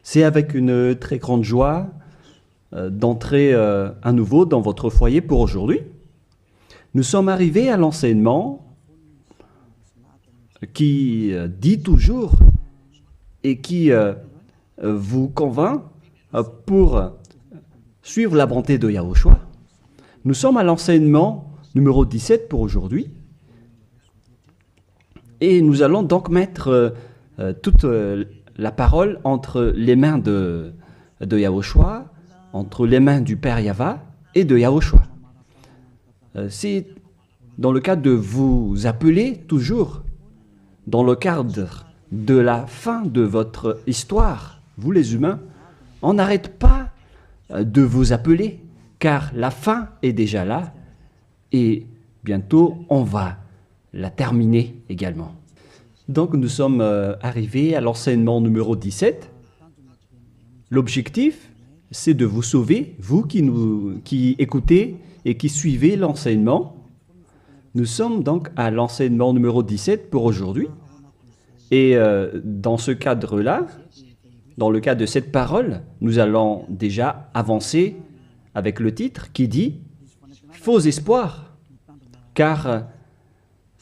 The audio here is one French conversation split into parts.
C'est avec une très grande joie d'entrer à nouveau dans votre foyer pour aujourd'hui. Nous sommes arrivés à l'enseignement qui dit toujours et qui vous convainc pour suivre la bonté de Yahushua. Nous sommes à l'enseignement numéro 17 pour aujourd'hui. Et nous allons donc mettre toute la parole entre les mains de Yahushua, entre les mains du Père Yahva et de Yahushua. C'est dans le cadre de vous appeler toujours, dans le cadre de la fin de votre histoire, vous les humains, on n'arrête pas de vous appeler, car la fin est déjà là et bientôt on va la terminer également. Donc nous sommes arrivés à l'enseignement numéro 17. L'objectif, c'est de vous sauver, vous qui écoutez et qui suivez l'enseignement. Nous sommes donc à l'enseignement numéro 17 pour aujourd'hui. Et dans ce cadre-là, dans le cadre de cette parole, nous allons déjà avancer avec le titre qui dit « Faux espoirs », car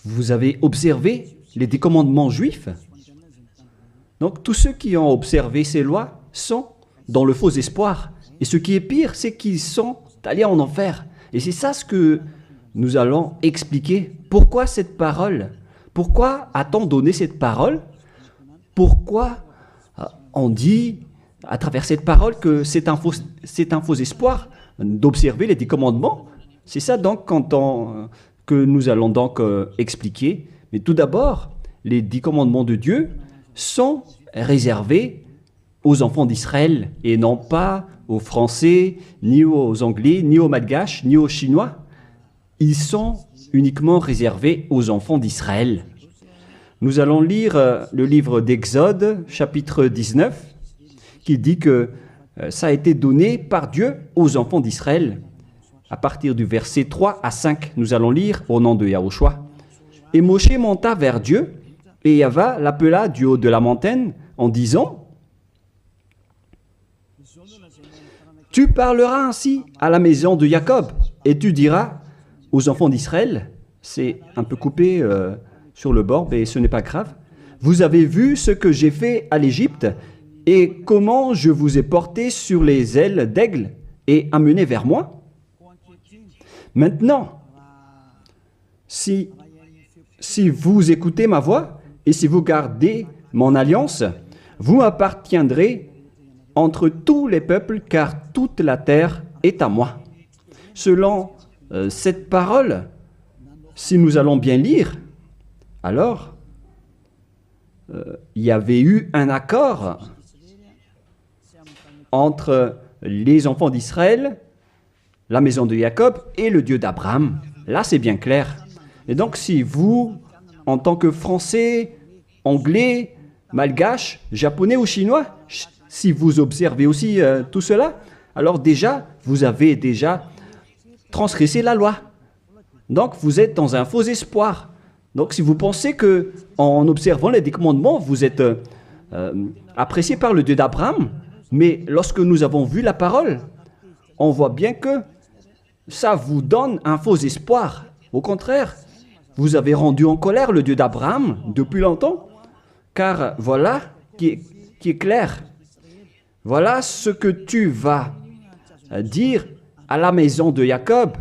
vous avez observé les 10 commandements juifs. Donc tous ceux qui ont observé ces lois sont dans le faux espoir. Et ce qui est pire, c'est qu'ils sont allés en enfer. Et c'est ça ce que nous allons expliquer. Pourquoi cette parole? Pourquoi a-t-on donné cette parole? Pourquoi on dit à travers cette parole que c'est un faux espoir d'observer les 10 commandements? C'est ça donc que nous allons donc expliquer. Mais tout d'abord, les 10 commandements de Dieu sont réservés aux enfants d'Israël et non pas aux Français, ni aux Anglais, ni aux Malgaches, ni aux Chinois. Ils sont uniquement réservés aux enfants d'Israël. Nous allons lire le livre d'Exode, chapitre 19, qui dit que ça a été donné par Dieu aux enfants d'Israël. À partir du verset 3 à 5, nous allons lire au nom de Yahushua. Et Moshe monta vers Dieu, et Yahva l'appela du haut de la montagne en disant « Tu parleras ainsi à la maison de Jacob, et tu diras aux enfants d'Israël, c'est un peu coupé sur le bord, mais ce n'est pas grave, vous avez vu ce que j'ai fait à l'Égypte, et comment je vous ai porté sur les ailes d'aigle et amené vers moi. Maintenant, si vous écoutez ma voix et si vous gardez mon alliance, vous appartiendrez entre tous les peuples, car toute la terre est à moi. » Selon cette parole, si nous allons bien lire, alors il y avait eu un accord entre les enfants d'Israël, la maison de Jacob et le Dieu d'Abraham. Là, c'est bien clair. Et donc, si vous, en tant que Français, Anglais, Malgache, Japonais ou Chinois, si vous observez aussi tout cela, alors déjà, vous avez déjà transgressé la loi. Donc, vous êtes dans un faux espoir. Donc, si vous pensez qu'en observant les 10 commandements, vous êtes apprécié par le Dieu d'Abraham, mais lorsque nous avons vu la parole, on voit bien que ça vous donne un faux espoir. Au contraire, vous avez rendu en colère le Dieu d'Abraham depuis longtemps, car voilà qui est clair. Voilà ce que tu vas dire à la maison de Jacob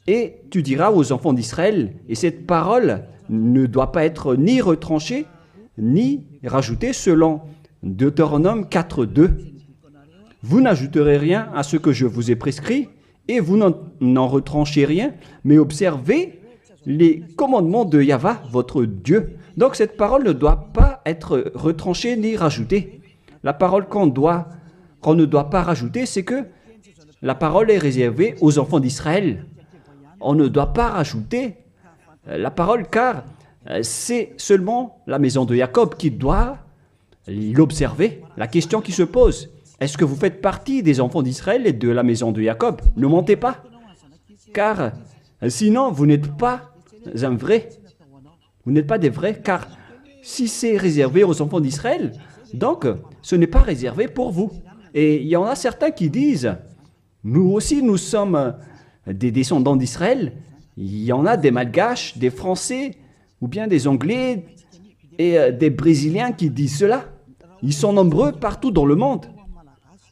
et tu diras aux enfants d'Israël. Et cette parole ne doit pas être ni retranchée, ni rajoutée selon Deutéronome 4.2. Vous n'ajouterez rien à ce que je vous ai prescrit et vous n'en retranchez rien, mais observez les commandements de Yahva, votre Dieu. Donc cette parole ne doit pas être retranchée ni rajoutée. La parole qu'on ne doit pas rajouter, c'est que la parole est réservée aux enfants d'Israël. On ne doit pas rajouter la parole car c'est seulement la maison de Jacob qui doit l'observer. La question qui se pose, est-ce que vous faites partie des enfants d'Israël et de la maison de Jacob? Ne mentez pas, car sinon vous n'êtes pas un vrai. Vous n'êtes pas des vrais, car Si c'est réservé aux enfants d'Israël, donc ce n'est pas réservé pour vous. Et il y en a certains qui disent, nous aussi nous sommes des descendants d'Israël. Il y en a des Malgaches, des Français, ou bien des Anglais et des Brésiliens qui disent cela. Ils sont nombreux partout dans le monde.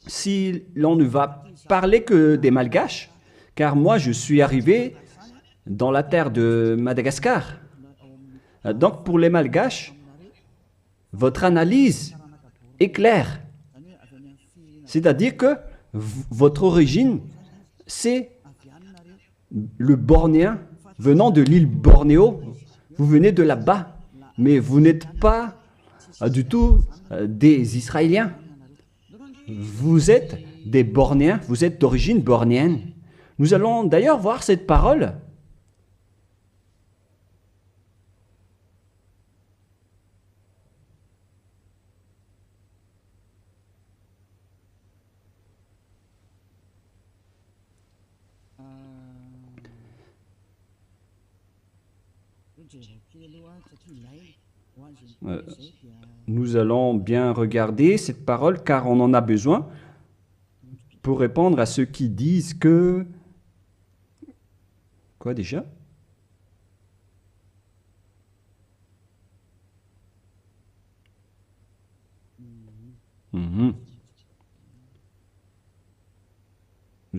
Si l'on ne va parler que des Malgaches, car moi je suis arrivé dans la terre de Madagascar. Donc pour les Malgaches, votre analyse est claire. C'est-à-dire que votre origine, c'est le Bornéen venant de l'île Bornéo. Vous venez de là-bas, mais vous n'êtes pas du tout des Israéliens. Vous êtes des Bornéens, vous êtes d'origine bornéenne. Nous allons d'ailleurs voir cette parole. Nous allons bien regarder cette parole car on en a besoin pour répondre à ceux qui disent que... Quoi déjà? Nous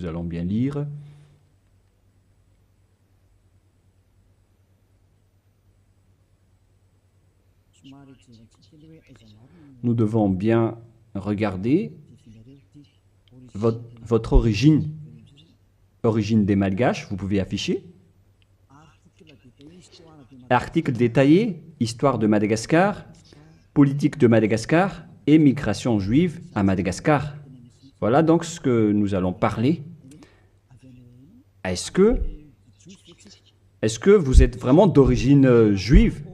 allons bien lire. Nous devons bien regarder votre origine des Malgaches, vous pouvez afficher. Article détaillé, histoire de Madagascar, politique de Madagascar et migration juive à Madagascar. Voilà donc ce que nous allons parler. Est-ce que vous êtes vraiment d'origine juive?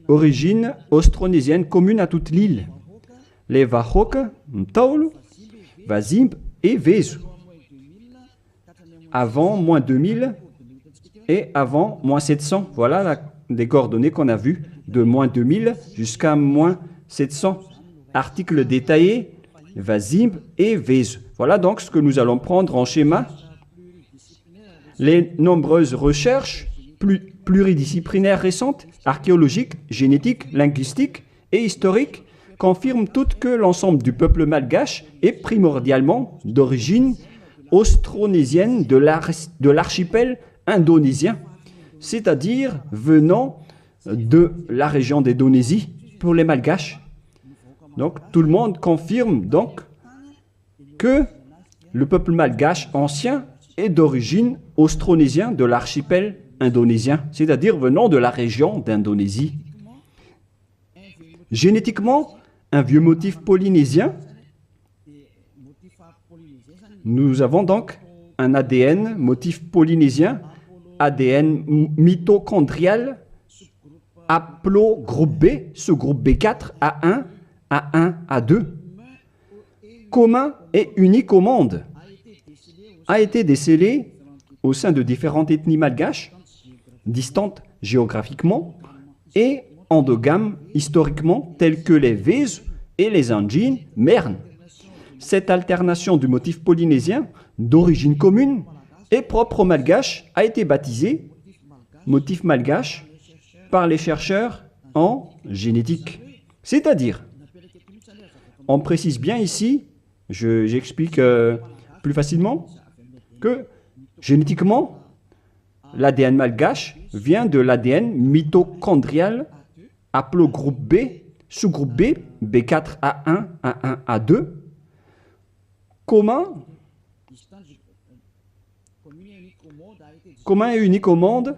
Origine austronésienne commune à toute l'île. Les Wahok, Mtaulu, Wazimb et Vezu. Avant moins 2000 et avant moins 700. Voilà les coordonnées qu'on a vues de moins 2000 jusqu'à moins 700. Article détaillé, Wazimb et Vezu. Voilà donc ce que nous allons prendre en schéma. Les nombreuses recherches pluridisciplinaires récentes, archéologiques, génétiques, linguistiques et historiques, confirment toutes que l'ensemble du peuple malgache est primordialement d'origine austronésienne de l'archipel indonésien, c'est-à-dire venant de la région d'Indonésie pour les Malgaches. Donc tout le monde confirme donc que le peuple malgache ancien est d'origine austronésienne de l'archipel indonésien, c'est-à-dire venant de la région d'Indonésie. Génétiquement, un vieux motif polynésien. Nous avons donc un ADN motif polynésien, ADN mitochondrial, haplogroupe B, sous-groupe B4, A1, A1, A2, commun et unique au monde, a été décelé au sein de différentes ethnies malgaches, distantes géographiquement et endogames historiquement, telles que les Vezu et les Anjin Mern. Cette alternation du motif polynésien d'origine commune et propre au malgache a été baptisée motif malgache par les chercheurs en génétique. C'est-à-dire, on précise bien ici, j'explique plus facilement, que génétiquement, l'ADN malgache vient de l'ADN mitochondrial haplogroupe B, sous-groupe B, B4, A1, A1, A2, commun et unique au monde,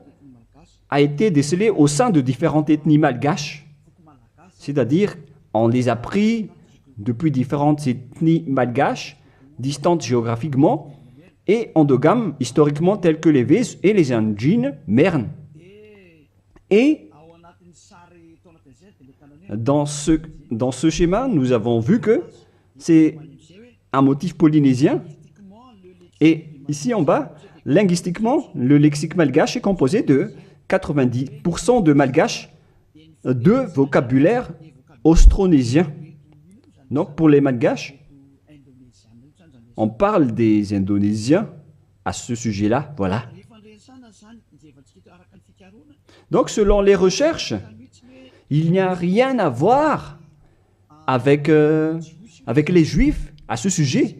a été décelé au sein de différentes ethnies malgaches, c'est-à-dire on les a pris depuis différentes ethnies malgaches, distantes géographiquement, et endogames historiquement tels que les Vezu et les Anjin Mern. Et dans ce schéma, nous avons vu que c'est un motif polynésien. Et ici en bas, linguistiquement, le lexique malgache est composé de 90% de malgache de vocabulaire austronésien. Donc pour les Malgaches, on parle des Indonésiens à ce sujet-là, voilà. Donc selon les recherches, il n'y a rien à voir avec les Juifs à ce sujet.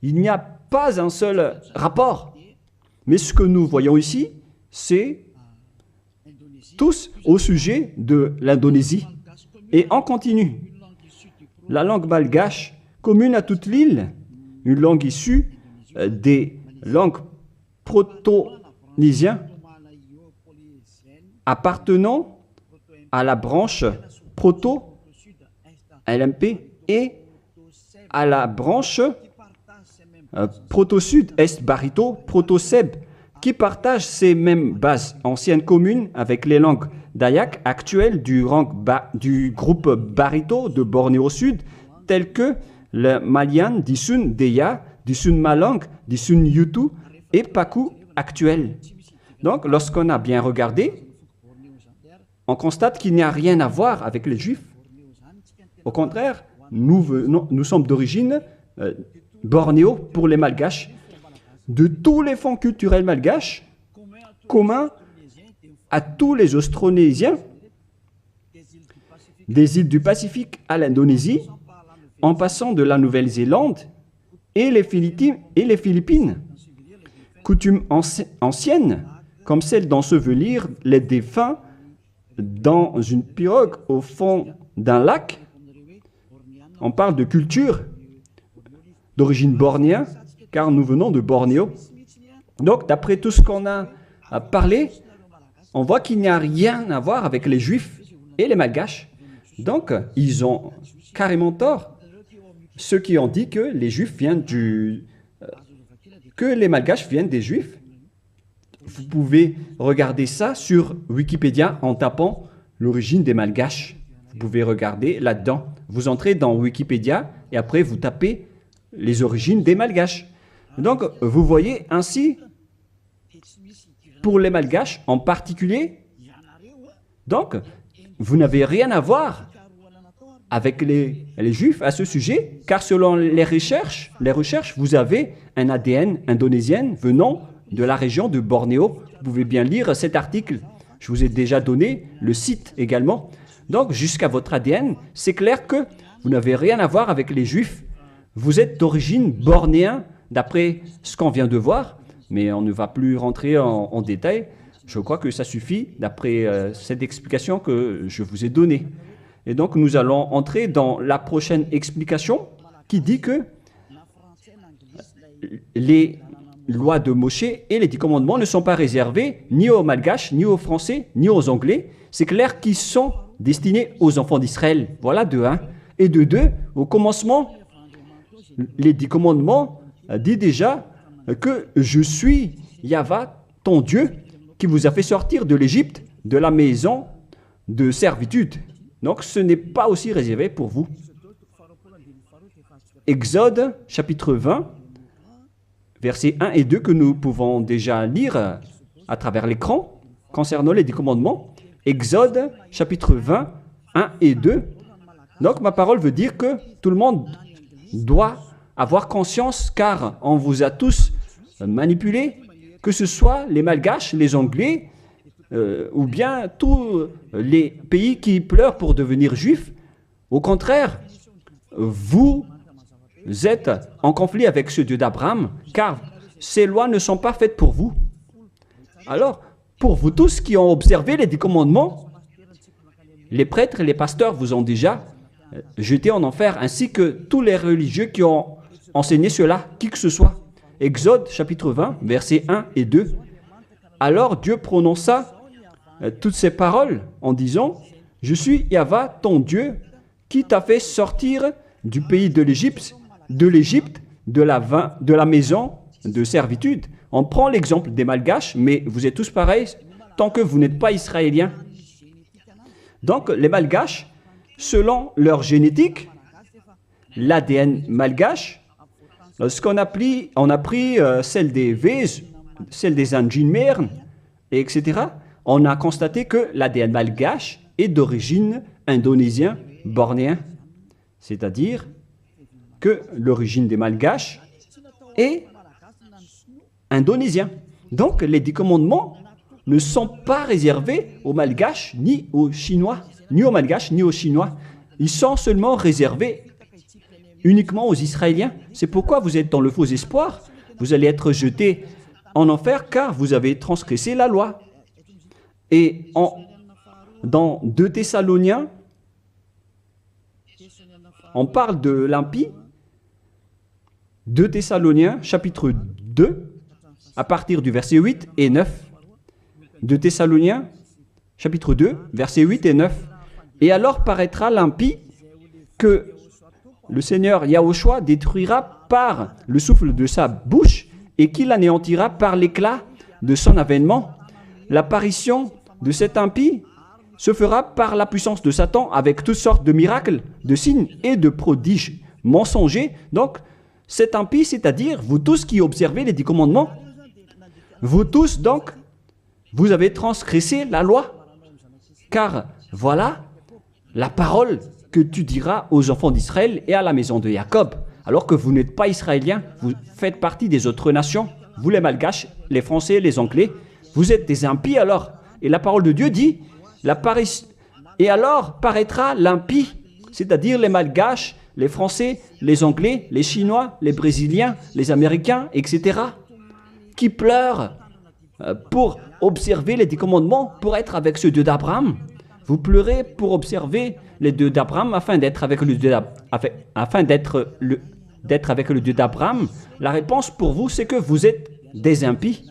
Il n'y a pas un seul rapport. Mais ce que nous voyons ici, c'est tous au sujet de l'Indonésie. Et on continue. La langue malgache, commune à toute l'île, une langue issue des langues proto-nésiennes appartenant à la branche proto-LMP et à la branche proto-sud, est-barito, proto-seb, qui partagent ces mêmes bases anciennes communes avec les langues dayak actuelles du groupe barito de Bornéo Sud, telles que le Malian, Disun Deya, Disun Malang, Disun Yutu et Paku actuel. Donc, lorsqu'on a bien regardé, on constate qu'il n'y a rien à voir avec les Juifs. Au contraire, nous sommes d'origine bornéo pour les Malgaches. De tous les fonds culturels malgaches, communs à tous les Austronésiens, des îles du Pacifique à l'Indonésie, en passant de la Nouvelle-Zélande et les Philippines. Coutumes anciennes, comme celle d'ensevelir les défunts dans une pirogue au fond d'un lac. On parle de culture d'origine bornéenne, car nous venons de Bornéo. Donc, d'après tout ce qu'on a parlé, on voit qu'il n'y a rien à voir avec les Juifs et les Malgaches. Donc, ils ont carrément tort. Ceux qui ont dit que les Juifs viennent que les Malgaches viennent des Juifs. Vous pouvez regarder ça sur Wikipédia en tapant l'origine des Malgaches. Vous pouvez regarder là-dedans. Vous entrez dans Wikipédia et après vous tapez les origines des Malgaches. Donc, vous voyez ainsi, pour les Malgaches en particulier, donc, vous n'avez rien à voir avec les Juifs à ce sujet, car selon les recherches, vous avez un ADN indonésien venant de la région de Bornéo. Vous pouvez bien lire cet article. Je vous ai déjà donné le site également. Donc, jusqu'à votre ADN, c'est clair que vous n'avez rien à voir avec les Juifs. Vous êtes d'origine bornéen, d'après ce qu'on vient de voir, mais on ne va plus rentrer en détail. Je crois que ça suffit d'après cette explication que je vous ai donnée. Et donc, nous allons entrer dans la prochaine explication qui dit que les lois de Moshe et les 10 commandements ne sont pas réservés ni aux Malgaches, ni aux Français, ni aux Anglais. C'est clair qu'ils sont destinés aux enfants d'Israël. Voilà de 1. Et de 2, au commencement, les 10 commandements dit déjà que je suis Yahva, ton Dieu, qui vous a fait sortir de l'Égypte, de la maison de servitude. Donc ce n'est pas aussi réservé pour vous. Exode chapitre 20, versets 1 et 2 que nous pouvons déjà lire à travers l'écran concernant les 10 commandements. Exode chapitre 20, 1 et 2. Donc ma parole veut dire que tout le monde doit avoir conscience, car on vous a tous manipulés, que ce soit les Malgaches, les Anglais, ou bien tous les pays qui pleurent pour devenir juifs. Au contraire, vous êtes en conflit avec ce Dieu d'Abraham, car ces lois ne sont pas faites pour vous. Alors, pour vous tous qui ont observé les 10 commandements, les prêtres et les pasteurs vous ont déjà jeté en enfer, ainsi que tous les religieux qui ont enseigné cela, qui que ce soit. Exode chapitre 20, versets 1 et 2. Alors Dieu prononça toutes ces paroles en disant « Je suis Yahva, ton Dieu, qui t'a fait sortir du pays de l'Égypte, de la maison de servitude. » On prend l'exemple des Malgaches, mais vous êtes tous pareils tant que vous n'êtes pas israéliens. Donc les Malgaches, selon leur génétique, l'ADN malgache, lorsqu'on a pris celle des Vèze, celle des Anjinmer, etc., on a constaté que l'ADN malgache est d'origine indonésien, bornéen. C'est-à-dire que l'origine des Malgaches est indonésien. Donc les 10 commandements ne sont pas réservés aux Malgaches ni aux Chinois, ni aux Malgaches ni aux Chinois. Ils sont seulement réservés uniquement aux Israéliens. C'est pourquoi vous êtes dans le faux espoir. Vous allez être jetés en enfer car vous avez transgressé la loi. Et dans 2 Thessaloniens, on parle de l'impie. 2 Thessaloniens, chapitre 2, à partir du verset 8 et 9. 2 Thessaloniens, chapitre 2, versets 8 et 9. Et alors paraîtra l'impie que le Seigneur Yahushua détruira par le souffle de sa bouche et qu'il anéantira par l'éclat de son avènement. L'apparition de cet impie se fera par la puissance de Satan avec toutes sortes de miracles, de signes et de prodiges mensongers. Donc, cet impie, c'est-à-dire vous tous qui observez les 10 commandements, vous tous donc, vous avez transgressé la loi. Car voilà la parole que tu diras aux enfants d'Israël et à la maison de Jacob. Alors que vous n'êtes pas israéliens, vous faites partie des autres nations. Vous les Malgaches, les Français, les Anglais, vous êtes des impies alors. Et la parole de Dieu dit, et alors paraîtra l'impie, c'est-à-dire les Malgaches, les Français, les Anglais, les Chinois, les Brésiliens, les Américains, etc., qui pleurent pour observer les 10 commandements, pour être avec ce Dieu d'Abraham. Vous pleurez pour observer les Dieux d'Abraham afin d'être avec le Dieu avec le Dieu d'Abraham. La réponse pour vous, c'est que vous êtes des impies.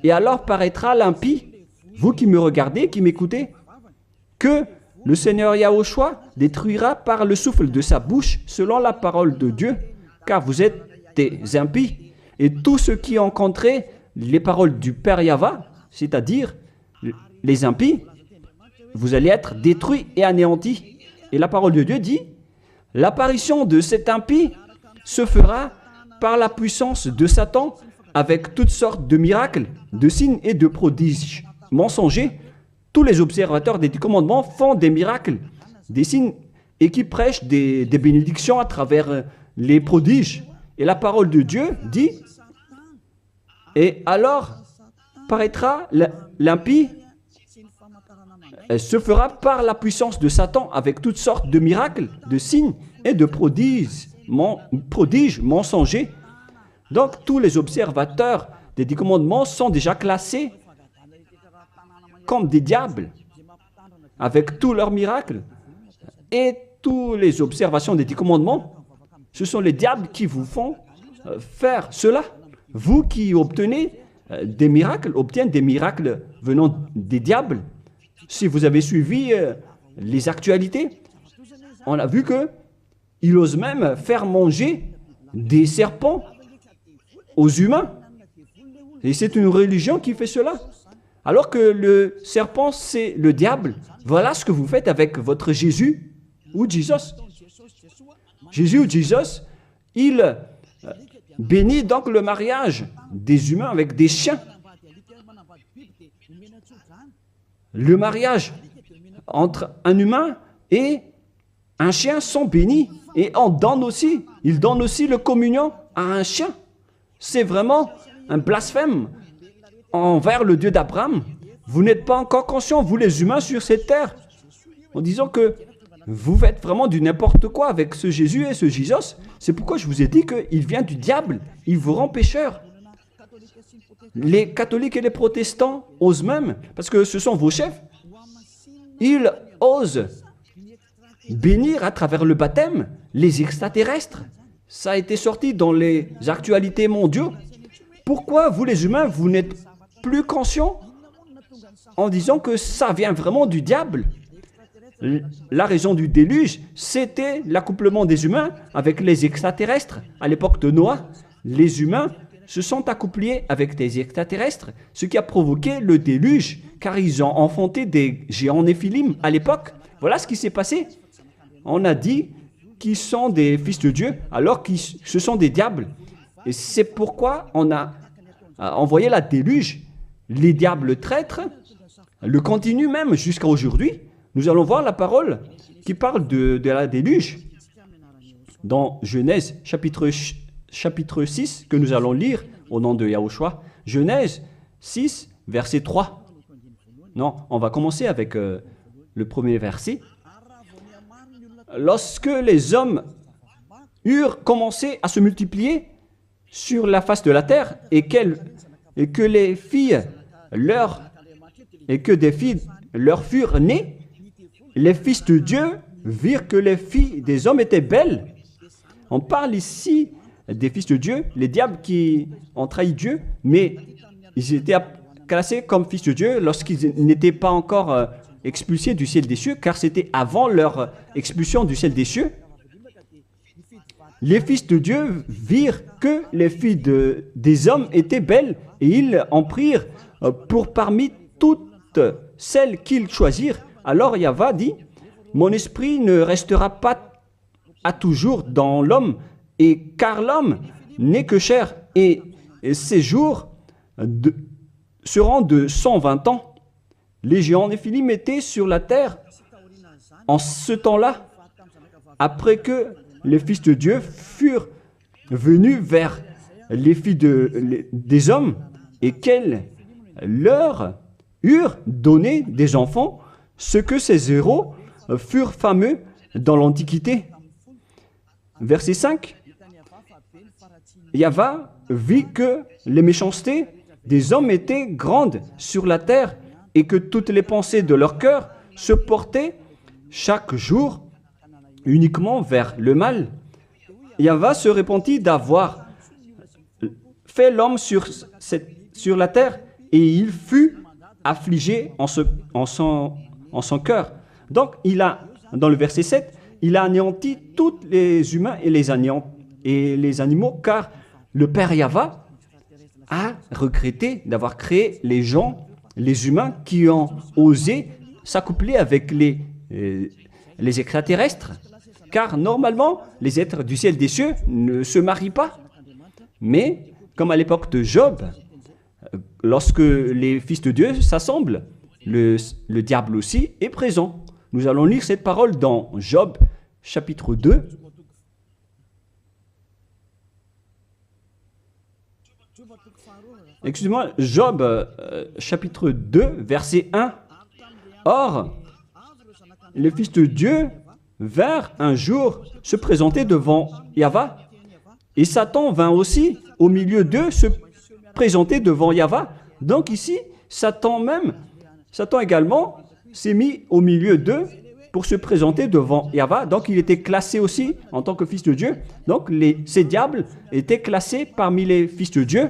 Et alors paraîtra l'impie, vous qui me regardez, qui m'écoutez, que le Seigneur Yahushua détruira par le souffle de sa bouche selon la parole de Dieu, car vous êtes des impies. Et tous ceux qui ont rencontré les paroles du Père Yahva, c'est-à-dire les impies, vous allez être détruits et anéantis. Et la parole de Dieu dit, l'apparition de cet impie se fera par la puissance de Satan avec toutes sortes de miracles, de signes et de prodiges mensongers. Tous les observateurs des 10 commandements font des miracles, des signes et qui prêchent des bénédictions à travers les prodiges. Et la parole de Dieu dit, et alors paraîtra l'impie, se fera par la puissance de Satan avec toutes sortes de miracles, de signes et de prodiges mensongers. Donc tous les observateurs des 10 commandements sont déjà classés comme des diables, avec tous leurs miracles. Et toutes les observations des 10 commandements, ce sont les diables qui vous font faire cela. Vous qui obtenez des miracles, venant des diables. Si vous avez suivi les actualités, on a vu qu'il ose même faire manger des serpents aux humains. Et c'est une religion qui fait cela. Alors que le serpent, c'est le diable. Voilà ce que vous faites avec votre Jésus ou Jesus. Jésus ou Jesus, il bénit donc le mariage des humains avec des chiens. Le mariage entre un humain et un chien sont bénis. Et il donne aussi le communion à un chien. C'est vraiment un blasphème envers le Dieu d'Abraham. Vous n'êtes pas encore conscients, vous les humains sur cette terre, en disant que vous faites vraiment du n'importe quoi avec ce Jésus et ce Jesus. C'est pourquoi je vous ai dit qu'il vient du diable, il vous rend pécheur. Les catholiques et les protestants osent même, parce que ce sont vos chefs, ils osent bénir à travers le baptême les extraterrestres. Ça a été sorti dans les actualités mondiaux. Pourquoi vous les humains, vous n'êtes plus conscients en disant que ça vient vraiment du diable? La raison du déluge, c'était l'accouplement des humains avec les extraterrestres. À l'époque de Noah, les humains se sont accouplés avec des extraterrestres, ce qui a provoqué le déluge, car ils ont enfanté des géants néphilim à l'époque. Voilà ce qui s'est passé. On a dit qu'ils sont des fils de Dieu, alors que ce sont des diables. Et c'est pourquoi on a envoyé la déluge. Les diables traîtres le continuent même jusqu'à aujourd'hui. nous allons voir la parole qui parle de la déluge dans Genèse chapitre 6 que nous allons lire au nom de Yahushua. Genèse 6, verset 3. Non, on va commencer avec le premier verset. Lorsque les hommes eurent commencé à se multiplier sur la face de la terre et que des filles leur furent nées, les fils de Dieu virent que les filles des hommes étaient belles. On parle ici des fils de Dieu, les diables qui ont trahi Dieu, mais ils étaient classés comme fils de Dieu lorsqu'ils n'étaient pas encore expulsés du ciel des cieux, car c'était avant leur expulsion du ciel des cieux. Les fils de Dieu virent que les filles des hommes étaient belles, et ils en prirent pour parmi toutes celles qu'ils choisirent. Alors Yahva dit, « Mon esprit ne restera pas à toujours dans l'homme, et car l'homme n'est que chair, et ses jours seront de 120 ans. » Les géants Néphilim étaient sur la terre en ce temps-là, après que les fils de Dieu furent venus vers les filles des hommes et qu'elles leur eurent donné des enfants, ce que ces héros furent fameux dans l'Antiquité. Verset 5. Yahva vit que les méchancetés des hommes étaient grandes sur la terre et que toutes les pensées de leur cœur se portaient chaque jour uniquement vers le mal. Yahva se repentit d'avoir fait l'homme sur la terre et il fut affligé en son cœur. Donc, dans le verset 7, il a anéanti tous les humains et les animaux, car le Père Yahva a regretté d'avoir créé les gens, les humains qui ont osé s'accoupler avec les extraterrestres. Car normalement, les êtres du ciel des cieux ne se marient pas. Mais, comme à l'époque de Job, lorsque les fils de Dieu s'assemblent, le diable aussi est présent. Nous allons lire cette parole dans Job, chapitre 2. Excusez-moi, Job, chapitre 2, verset 1. Or, les fils de Dieu vinrent un jour se présenter devant Yahva, et Satan vint aussi au milieu d'eux se présenter devant Yahva. Donc ici, Satan également s'est mis au milieu d'eux pour se présenter devant Yahva. Donc il était classé aussi en tant que fils de Dieu. Donc ces diables étaient classés parmi les fils de Dieu,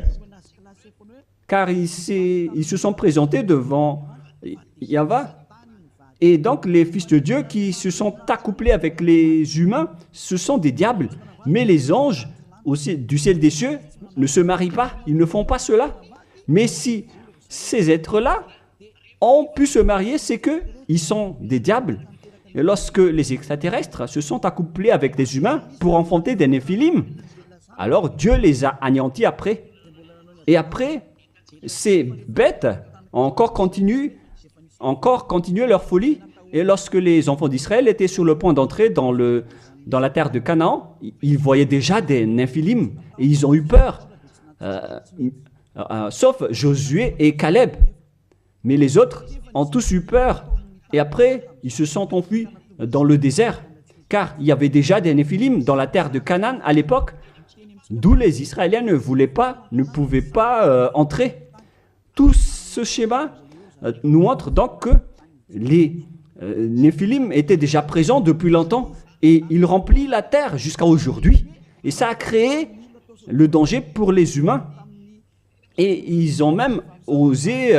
car ils se sont présentés devant Yahva. Et donc, les fils de Dieu qui se sont accouplés avec les humains, ce sont des diables. Mais les anges aussi, du ciel des cieux ne se marient pas, ils ne font pas cela. Mais si ces êtres-là ont pu se marier, c'est qu'ils sont des diables. Et lorsque les extraterrestres se sont accouplés avec des humains pour enfanter des néphilim, alors Dieu les a anéantis après. Et après, ces bêtes ont encore continué leur folie. Et lorsque les enfants d'Israël étaient sur le point d'entrer dans la terre de Canaan, ils voyaient déjà des néphilim et ils ont eu peur, sauf Josué et Caleb. Mais les autres ont tous eu peur et après ils se sont enfuis dans le désert, car il y avait déjà des néphilim dans la terre de Canaan à l'époque, d'où les Israéliens ne pouvaient pas entrer. Tout ce schéma nous montre donc que les néphilim étaient déjà présents depuis longtemps et ils remplissent la terre jusqu'à aujourd'hui. Et ça a créé le danger pour les humains. Et ils ont même osé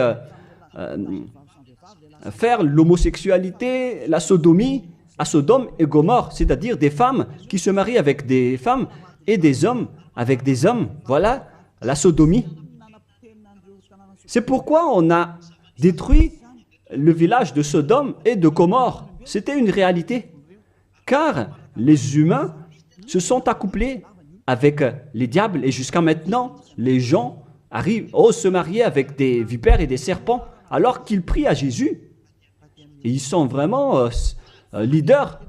faire l'homosexualité, la sodomie à Sodome et Gomorrhe, c'est-à-dire des femmes qui se marient avec des femmes et des hommes avec des hommes. Voilà la sodomie. C'est pourquoi on a détruit le village de Sodome et de Gomorrhe. C'était une réalité. Car les humains se sont accouplés avec les diables et jusqu'à maintenant, les gens osent se marier avec des vipères et des serpents alors qu'ils prient à Jésus. Et ils sont vraiment leaders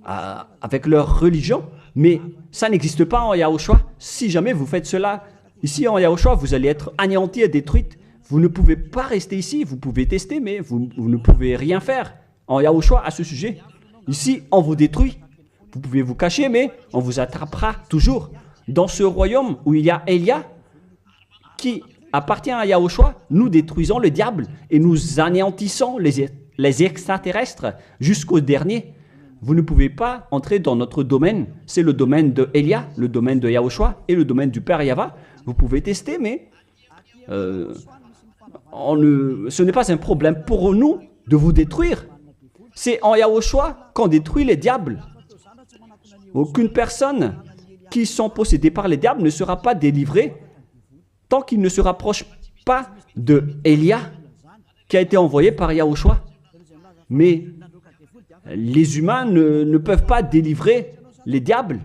avec leur religion. Mais ça n'existe pas en Yahushua. Si jamais vous faites cela ici en Yahushua, vous allez être anéantis et détruits. Vous ne pouvez pas rester ici. Vous pouvez tester, mais vous ne pouvez rien faire en Yahushua à ce sujet. Ici, on vous détruit. Vous pouvez vous cacher, mais on vous attrapera toujours. Dans ce royaume où il y a Elia, qui appartient à Yahushua, nous détruisons le diable et nous anéantissons les extraterrestres jusqu'au dernier. Vous ne pouvez pas entrer dans notre domaine. C'est le domaine de Elia, le domaine de Yahushua et le domaine du Père Yahva. Vous pouvez tester, mais ce n'est pas un problème pour nous de vous détruire. C'est en Yahushua qu'on détruit les diables. Aucune personne qui sont possédées par les diables ne sera pas délivrée tant qu'il ne se rapproche pas de Elia qui a été envoyé par Yahushua. Mais les humains ne peuvent pas délivrer les diables.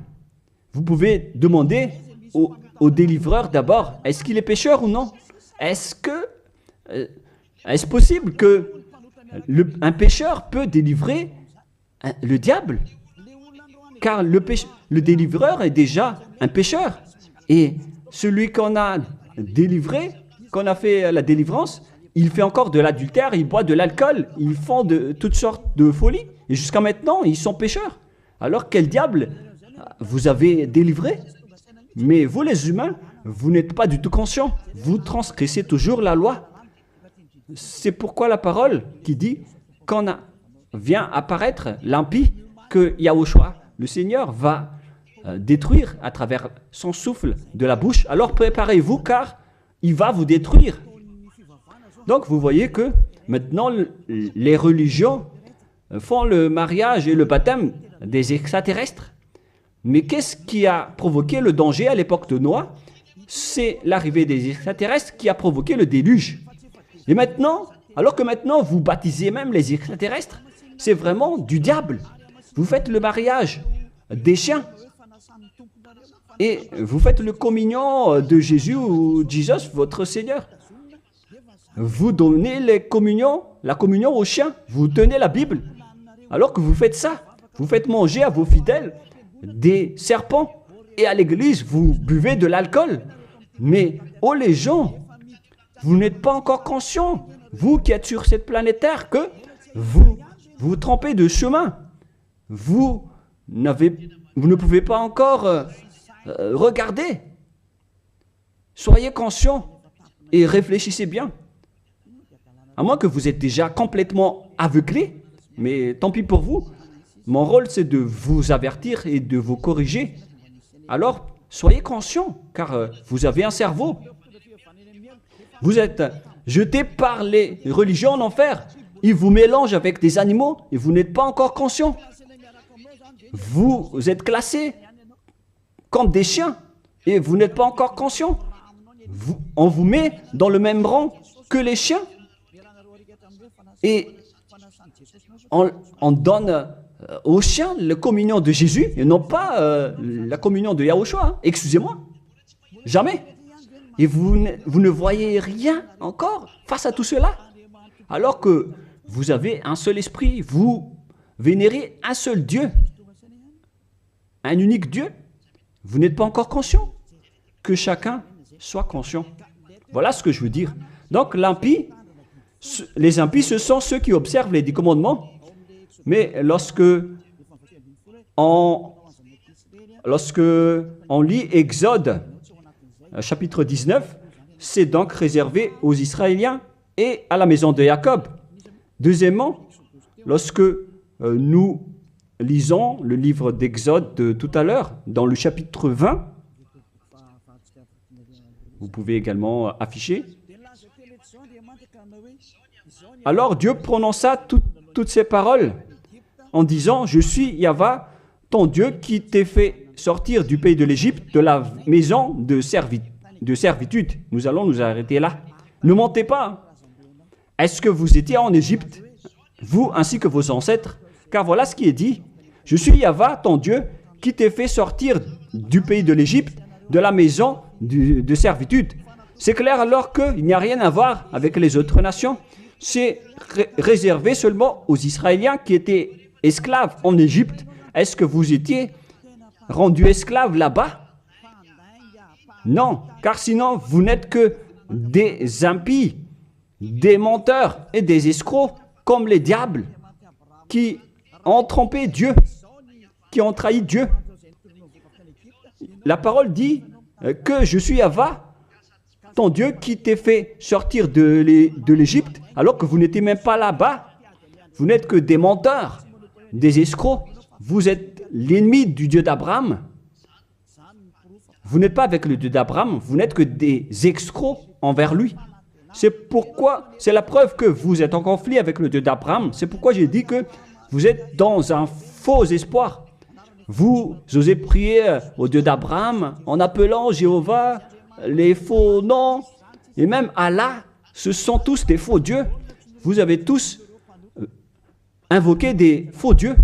Vous pouvez demander au délivreur d'abord, est-ce qu'il est pécheur ou non? Est-ce possible que un pécheur peut délivrer le diable? Car le délivreur est déjà un pécheur. Et celui qu'on a délivré, qu'on a fait la délivrance, il fait encore de l'adultère, il boit de l'alcool, ils font de toutes sortes de folies. Et jusqu'à maintenant, ils sont pécheurs. Alors quel diable vous avez délivré? Mais vous les humains, vous n'êtes pas du tout conscients. Vous transgressez toujours la loi. C'est pourquoi la parole qui dit quand vient apparaître l'impie, que Yahushua, le Seigneur, va détruire à travers son souffle de la bouche. Alors préparez-vous car il va vous détruire. Donc vous voyez que maintenant les religions font le mariage et le baptême des extraterrestres. Mais qu'est-ce qui a provoqué le danger à l'époque de Noé? C'est l'arrivée des extraterrestres qui a provoqué le déluge. Et maintenant, alors que maintenant vous baptisez même les extraterrestres, c'est vraiment du diable. Vous faites le mariage des chiens. Et vous faites le communion de Jésus ou Jesus, votre Seigneur. Vous donnez la communion aux chiens. Vous tenez la Bible. Alors que vous faites ça, vous faites manger à vos fidèles des serpents. Et à l'église, vous buvez de l'alcool. Mais, oh les gens, vous n'êtes pas encore conscients, vous qui êtes sur cette planète Terre, que vous trompez de chemin. Vous ne pouvez pas encore regarder. Soyez conscients et réfléchissez bien. À moins que vous êtes déjà complètement aveuglé, mais tant pis pour vous. Mon rôle, c'est de vous avertir et de vous corriger. Alors, soyez conscients, car vous avez un cerveau. Vous êtes jetés par les religions en enfer. Ils vous mélangent avec des animaux et vous n'êtes pas encore conscients. Vous êtes classés comme des chiens et vous n'êtes pas encore conscients. On vous met dans le même rang que les chiens. Et on donne aux chiens la communion de Jésus et non pas la communion de Yahushua. Hein. Excusez-moi. Jamais. Et vous ne voyez rien encore face à tout cela. Alors que vous avez un seul esprit, vous vénérez un seul Dieu, un unique Dieu. Vous n'êtes pas encore conscient. Que chacun soit conscient. Voilà ce que je veux dire. Donc les impies, ce sont ceux qui observent les 10 commandements. Mais lorsque on lit Exode, chapitre 19, c'est donc réservé aux Israéliens et à la maison de Jacob. Deuxièmement, lorsque nous lisons le livre d'Exode de tout à l'heure, dans le chapitre 20, vous pouvez également afficher. Alors Dieu prononça toutes ces paroles en disant « Je suis Yahva, ton Dieu qui t'ai fait sortir du pays de l'Égypte, de la maison de servitude. » Nous allons nous arrêter là. Ne mentez pas. Est-ce que vous étiez en Égypte, vous ainsi que vos ancêtres? Car voilà ce qui est dit. « Je suis Yahva, ton Dieu, qui t'ai fait sortir du pays de l'Égypte, de la maison de servitude. » C'est clair alors qu'il n'y a rien à voir avec les autres nations. c'est réservé seulement aux Israéliens qui étaient esclaves en Égypte. Est-ce que vous étiez rendus esclaves là-bas? Non, car sinon vous n'êtes que des impies, des menteurs et des escrocs comme les diables qui ont trompé Dieu, qui ont trahi Dieu. La parole dit que je suis Yahva, ton Dieu qui t'ai fait sortir de l'Égypte alors que vous n'étiez même pas là-bas. Vous n'êtes que des menteurs, des escrocs. Vous êtes l'ennemi du Dieu d'Abraham. Vous n'êtes pas avec le Dieu d'Abraham, vous n'êtes que des escrocs envers lui. C'est pourquoi, c'est la preuve que vous êtes en conflit avec le Dieu d'Abraham. C'est pourquoi j'ai dit que vous êtes dans un faux espoir. Vous osez prier au Dieu d'Abraham en appelant Jéhovah les faux noms. Et même Allah, ce sont tous des faux dieux. Vous avez tous invoqué des faux dieux.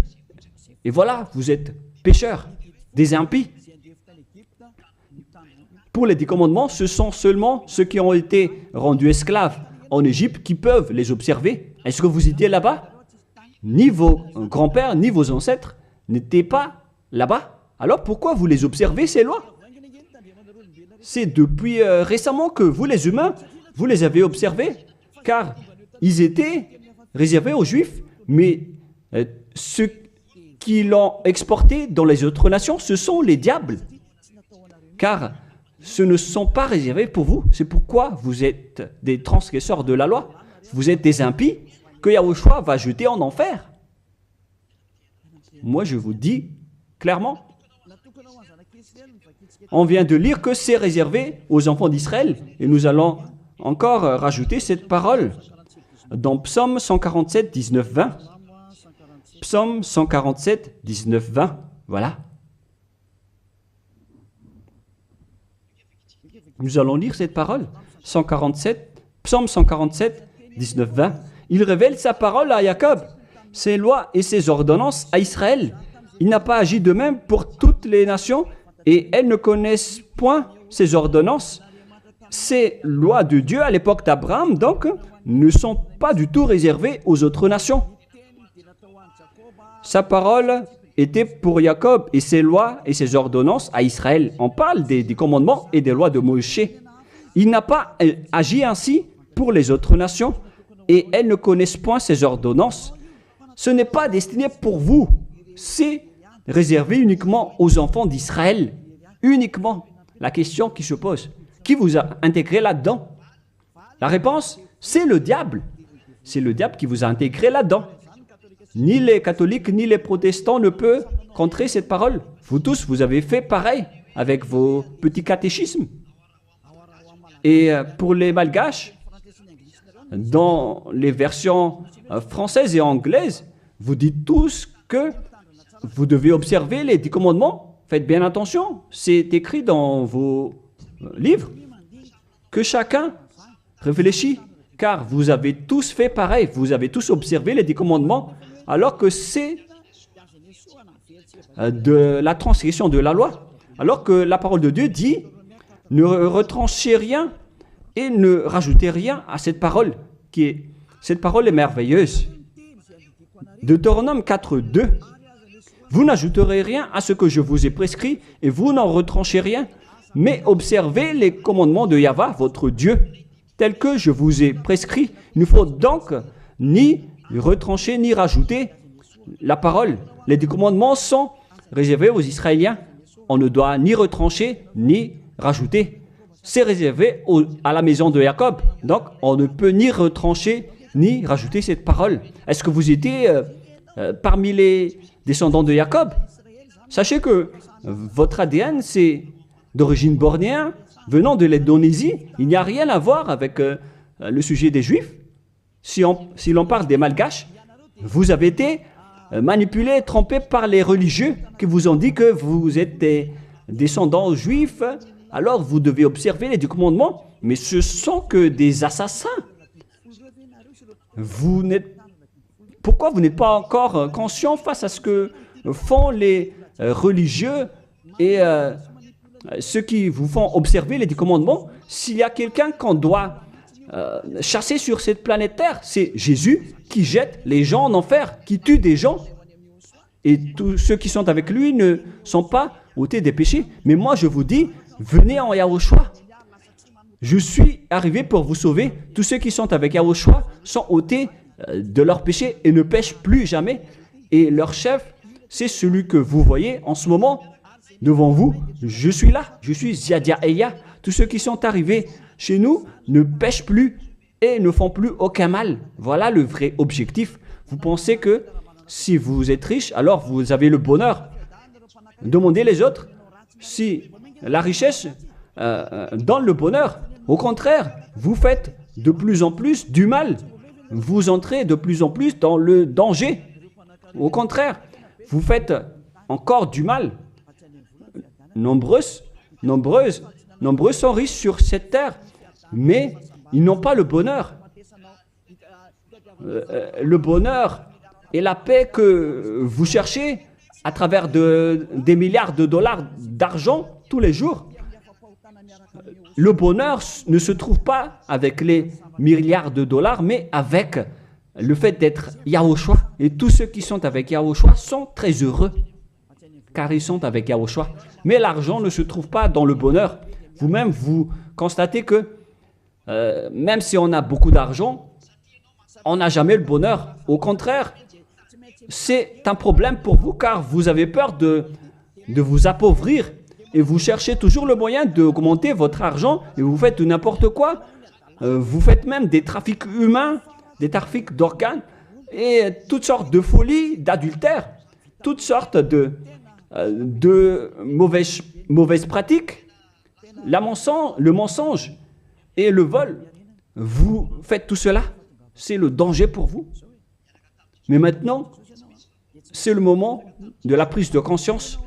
Et voilà, vous êtes pécheurs, des impies. Pour les 10 commandements, ce sont seulement ceux qui ont été rendus esclaves en Égypte qui peuvent les observer. Est-ce que vous étiez là-bas? Ni vos grands-pères, ni vos ancêtres n'étaient pas là-bas. Alors pourquoi vous les observez, ces lois? C'est depuis récemment que vous, les humains, vous les avez observés, car ils étaient réservés aux Juifs, mais ceux qui l'ont exporté dans les autres nations, ce sont les diables. Car ce ne sont pas réservés pour vous. C'est pourquoi vous êtes des transgresseurs de la loi. Vous êtes des impies que Yahushua va jeter en enfer. Moi, je vous dis clairement, on vient de lire que c'est réservé aux enfants d'Israël. Et nous allons encore rajouter cette parole dans Psaume 147, 19, 20. Psaume 147, 19, 20. Voilà. Nous allons lire cette parole. Psaume 147, 19, 20. Il révèle sa parole à Jacob, ses lois et ses ordonnances à Israël. Il n'a pas agi de même pour toutes les nations et elles ne connaissent point ses ordonnances. Ces lois de Dieu à l'époque d'Abraham, donc, ne sont pas du tout réservées aux autres nations. Sa parole était pour Jacob et ses lois et ses ordonnances à Israël. On parle des commandements et des lois de Moïse. Il n'a pas agi ainsi pour les autres nations et elles ne connaissent point ses ordonnances. Ce n'est pas destiné pour vous, c'est réservé uniquement aux enfants d'Israël. Uniquement. La question qui se pose, qui vous a intégré là-dedans? La réponse, c'est le diable. C'est le diable qui vous a intégré là-dedans. Ni les catholiques, ni les protestants ne peuvent contrer cette parole. Vous tous, vous avez fait pareil avec vos petits catéchismes. Et pour les malgaches, dans les versions françaises et anglaises, vous dites tous que vous devez observer les 10 commandements. Faites bien attention, c'est écrit dans vos livres. Que chacun réfléchit, car vous avez tous fait pareil. Vous avez tous observé les 10 commandements, alors que c'est de la transgression de la loi. Alors que la parole de Dieu dit, ne retranchez rien et ne rajoutez rien à cette parole. Cette parole est merveilleuse. Deutéronome 4, 2. Vous n'ajouterez rien à ce que je vous ai prescrit et vous n'en retranchez rien, mais observez les commandements de Yahva, votre Dieu, tels que je vous ai prescrits. Il ne faut donc ni retrancher ni rajouter la parole. Les 10 commandements sont réservés aux Israéliens. On ne doit ni retrancher ni rajouter. C'est réservé à la maison de Jacob. Donc, on ne peut ni retrancher ni rajouter cette parole. Est-ce que vous étiez parmi les descendants de Jacob? Sachez que votre ADN, c'est d'origine bornéenne, venant de l'Indonésie. Il n'y a rien à voir avec le sujet des Juifs. Si l'on parle des Malgaches, vous avez été manipulés, trompés par les religieux qui vous ont dit que vous êtes des descendants juifs, alors vous devez observer les 10 commandements, mais ce sont que des assassins. Pourquoi vous n'êtes pas encore conscient face à ce que font les religieux et ceux qui vous font observer les 10 commandements? S'il y a quelqu'un qu'on doit chassé sur cette planète Terre. C'est Jésus qui jette les gens en enfer, qui tue des gens. Et tous ceux qui sont avec lui ne sont pas ôtés des péchés. Mais moi, je vous dis, venez en Yahushua. Je suis arrivé pour vous sauver. Tous ceux qui sont avec Yahushua sont ôtés de leurs péchés et ne pêchent plus jamais. Et leur chef, c'est celui que vous voyez en ce moment devant vous. Je suis là, je suis Ziadia Eya. Tous ceux qui sont arrivés chez nous ne pêchent plus et ne font plus aucun mal. Voilà le vrai objectif. Vous pensez que si vous êtes riche, alors vous avez le bonheur. Demandez les autres si la richesse donne le bonheur. Au contraire, vous faites de plus en plus du mal. Vous entrez de plus en plus dans le danger. Au contraire, vous faites encore du mal. Nombreux sont riches sur cette terre, mais ils n'ont pas le bonheur. Le bonheur et la paix que vous cherchez à travers des milliards de dollars d'argent tous les jours. Le bonheur ne se trouve pas avec les milliards de dollars, mais avec le fait d'être Yahushua. Et tous ceux qui sont avec Yahushua sont très heureux, car ils sont avec Yahushua. Mais l'argent ne se trouve pas dans le bonheur. Vous-même, vous constatez que même si on a beaucoup d'argent, on n'a jamais le bonheur. Au contraire, c'est un problème pour vous, car vous avez peur de vous appauvrir. Et vous cherchez toujours le moyen d'augmenter votre argent et vous faites n'importe quoi. Vous faites même des trafics humains, des trafics d'organes et toutes sortes de folies, d'adultère, toutes sortes de mauvaises pratiques. Le mensonge et le vol. Vous faites tout cela. C'est le danger pour vous. Mais maintenant, c'est le moment de la prise de conscience.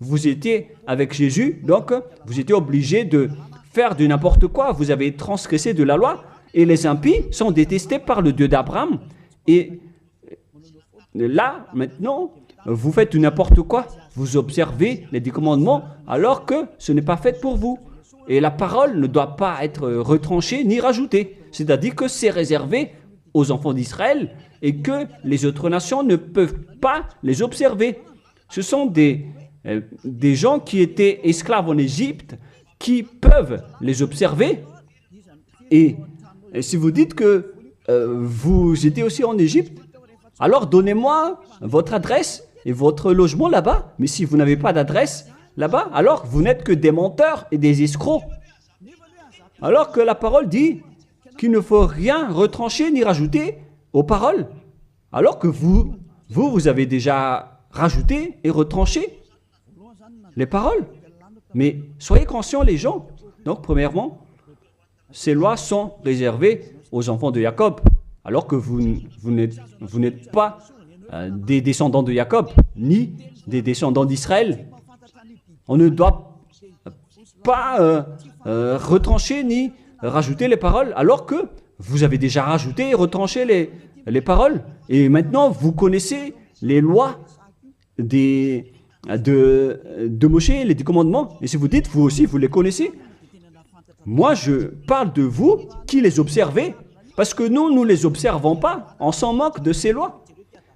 Vous étiez avec Jésus, donc vous étiez obligé de faire du n'importe quoi. Vous avez transgressé de la loi et les impies sont détestés par le Dieu d'Abraham. Et là, maintenant, vous faites du n'importe quoi. Vous observez les 10 commandements alors que ce n'est pas fait pour vous. Et la parole ne doit pas être retranchée ni rajoutée. C'est-à-dire que c'est réservé aux enfants d'Israël et que les autres nations ne peuvent pas les observer. Ce sont des gens qui étaient esclaves en Égypte qui peuvent les observer. Et si vous dites que vous étiez aussi en Égypte, alors donnez-moi votre adresse et votre logement là-bas. Mais si vous n'avez pas d'adresse là-bas, alors vous n'êtes que des menteurs et des escrocs. Alors que la parole dit qu'il ne faut rien retrancher ni rajouter aux paroles. Alors que vous avez déjà rajouté et retranché les paroles. Mais soyez conscients les gens. Donc premièrement, ces lois sont réservées aux enfants de Jacob. Alors que vous n'êtes pas des descendants de Jacob, ni des descendants d'Israël. On ne doit pas retrancher ni rajouter les paroles, alors que vous avez déjà rajouté et retranché les paroles. Et maintenant, vous connaissez les lois de Moshe, les 10 commandements. Et si vous dites, vous aussi, vous les connaissez, moi, je parle de vous qui les observez, parce que nous ne les observons pas. On s'en moque de ces lois.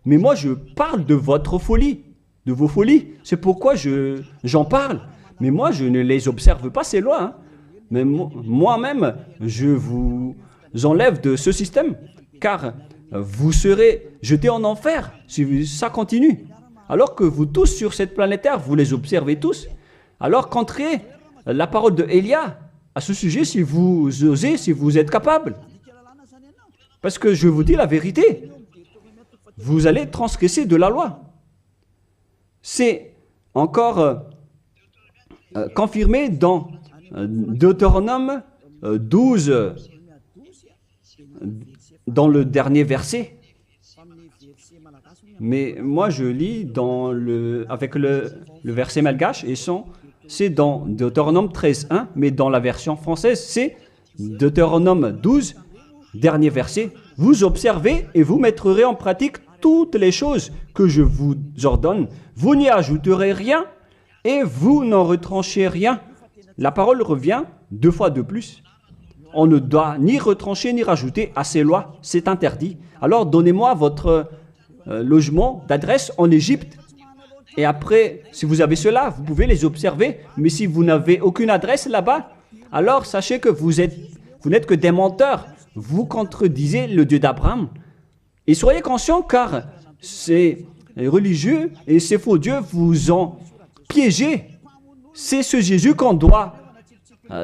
Mais moi, je parle de votre folie, de vos folies. C'est pourquoi j'en parle. Mais moi, je ne les observe pas, ces lois. Hein. Mais moi-même, je vous enlève de ce système, car vous serez jetés en enfer si ça continue. Alors que vous tous sur cette planète Terre, vous les observez tous. Alors qu'entrez la parole de Élia à ce sujet si vous osez, si vous êtes capable. Parce que je vous dis la vérité, vous allez transgresser de la loi. C'est encore confirmé dans Deutéronome 12, dans le dernier verset. Mais moi, je lis avec le verset malgache, et c'est dans Deutéronome 13.1, mais dans la version française, c'est Deutéronome 12, dernier verset. Vous observez et vous mettrez en pratique toutes les choses que je vous ordonne. Vous n'y ajouterez rien et vous n'en retranchez rien. La parole revient 2 fois de plus. on ne doit ni retrancher ni rajouter à ces lois. C'est interdit. Alors donnez-moi votre logement d'adresse en Égypte. Et après, si vous avez cela, vous pouvez les observer. Mais si vous n'avez aucune adresse là-bas, alors sachez que vous n'êtes que des menteurs. Vous contredisez le Dieu d'Abraham. Et soyez conscients car ces religieux et ces faux dieux vous ont piégé. C'est ce Jésus qu'on doit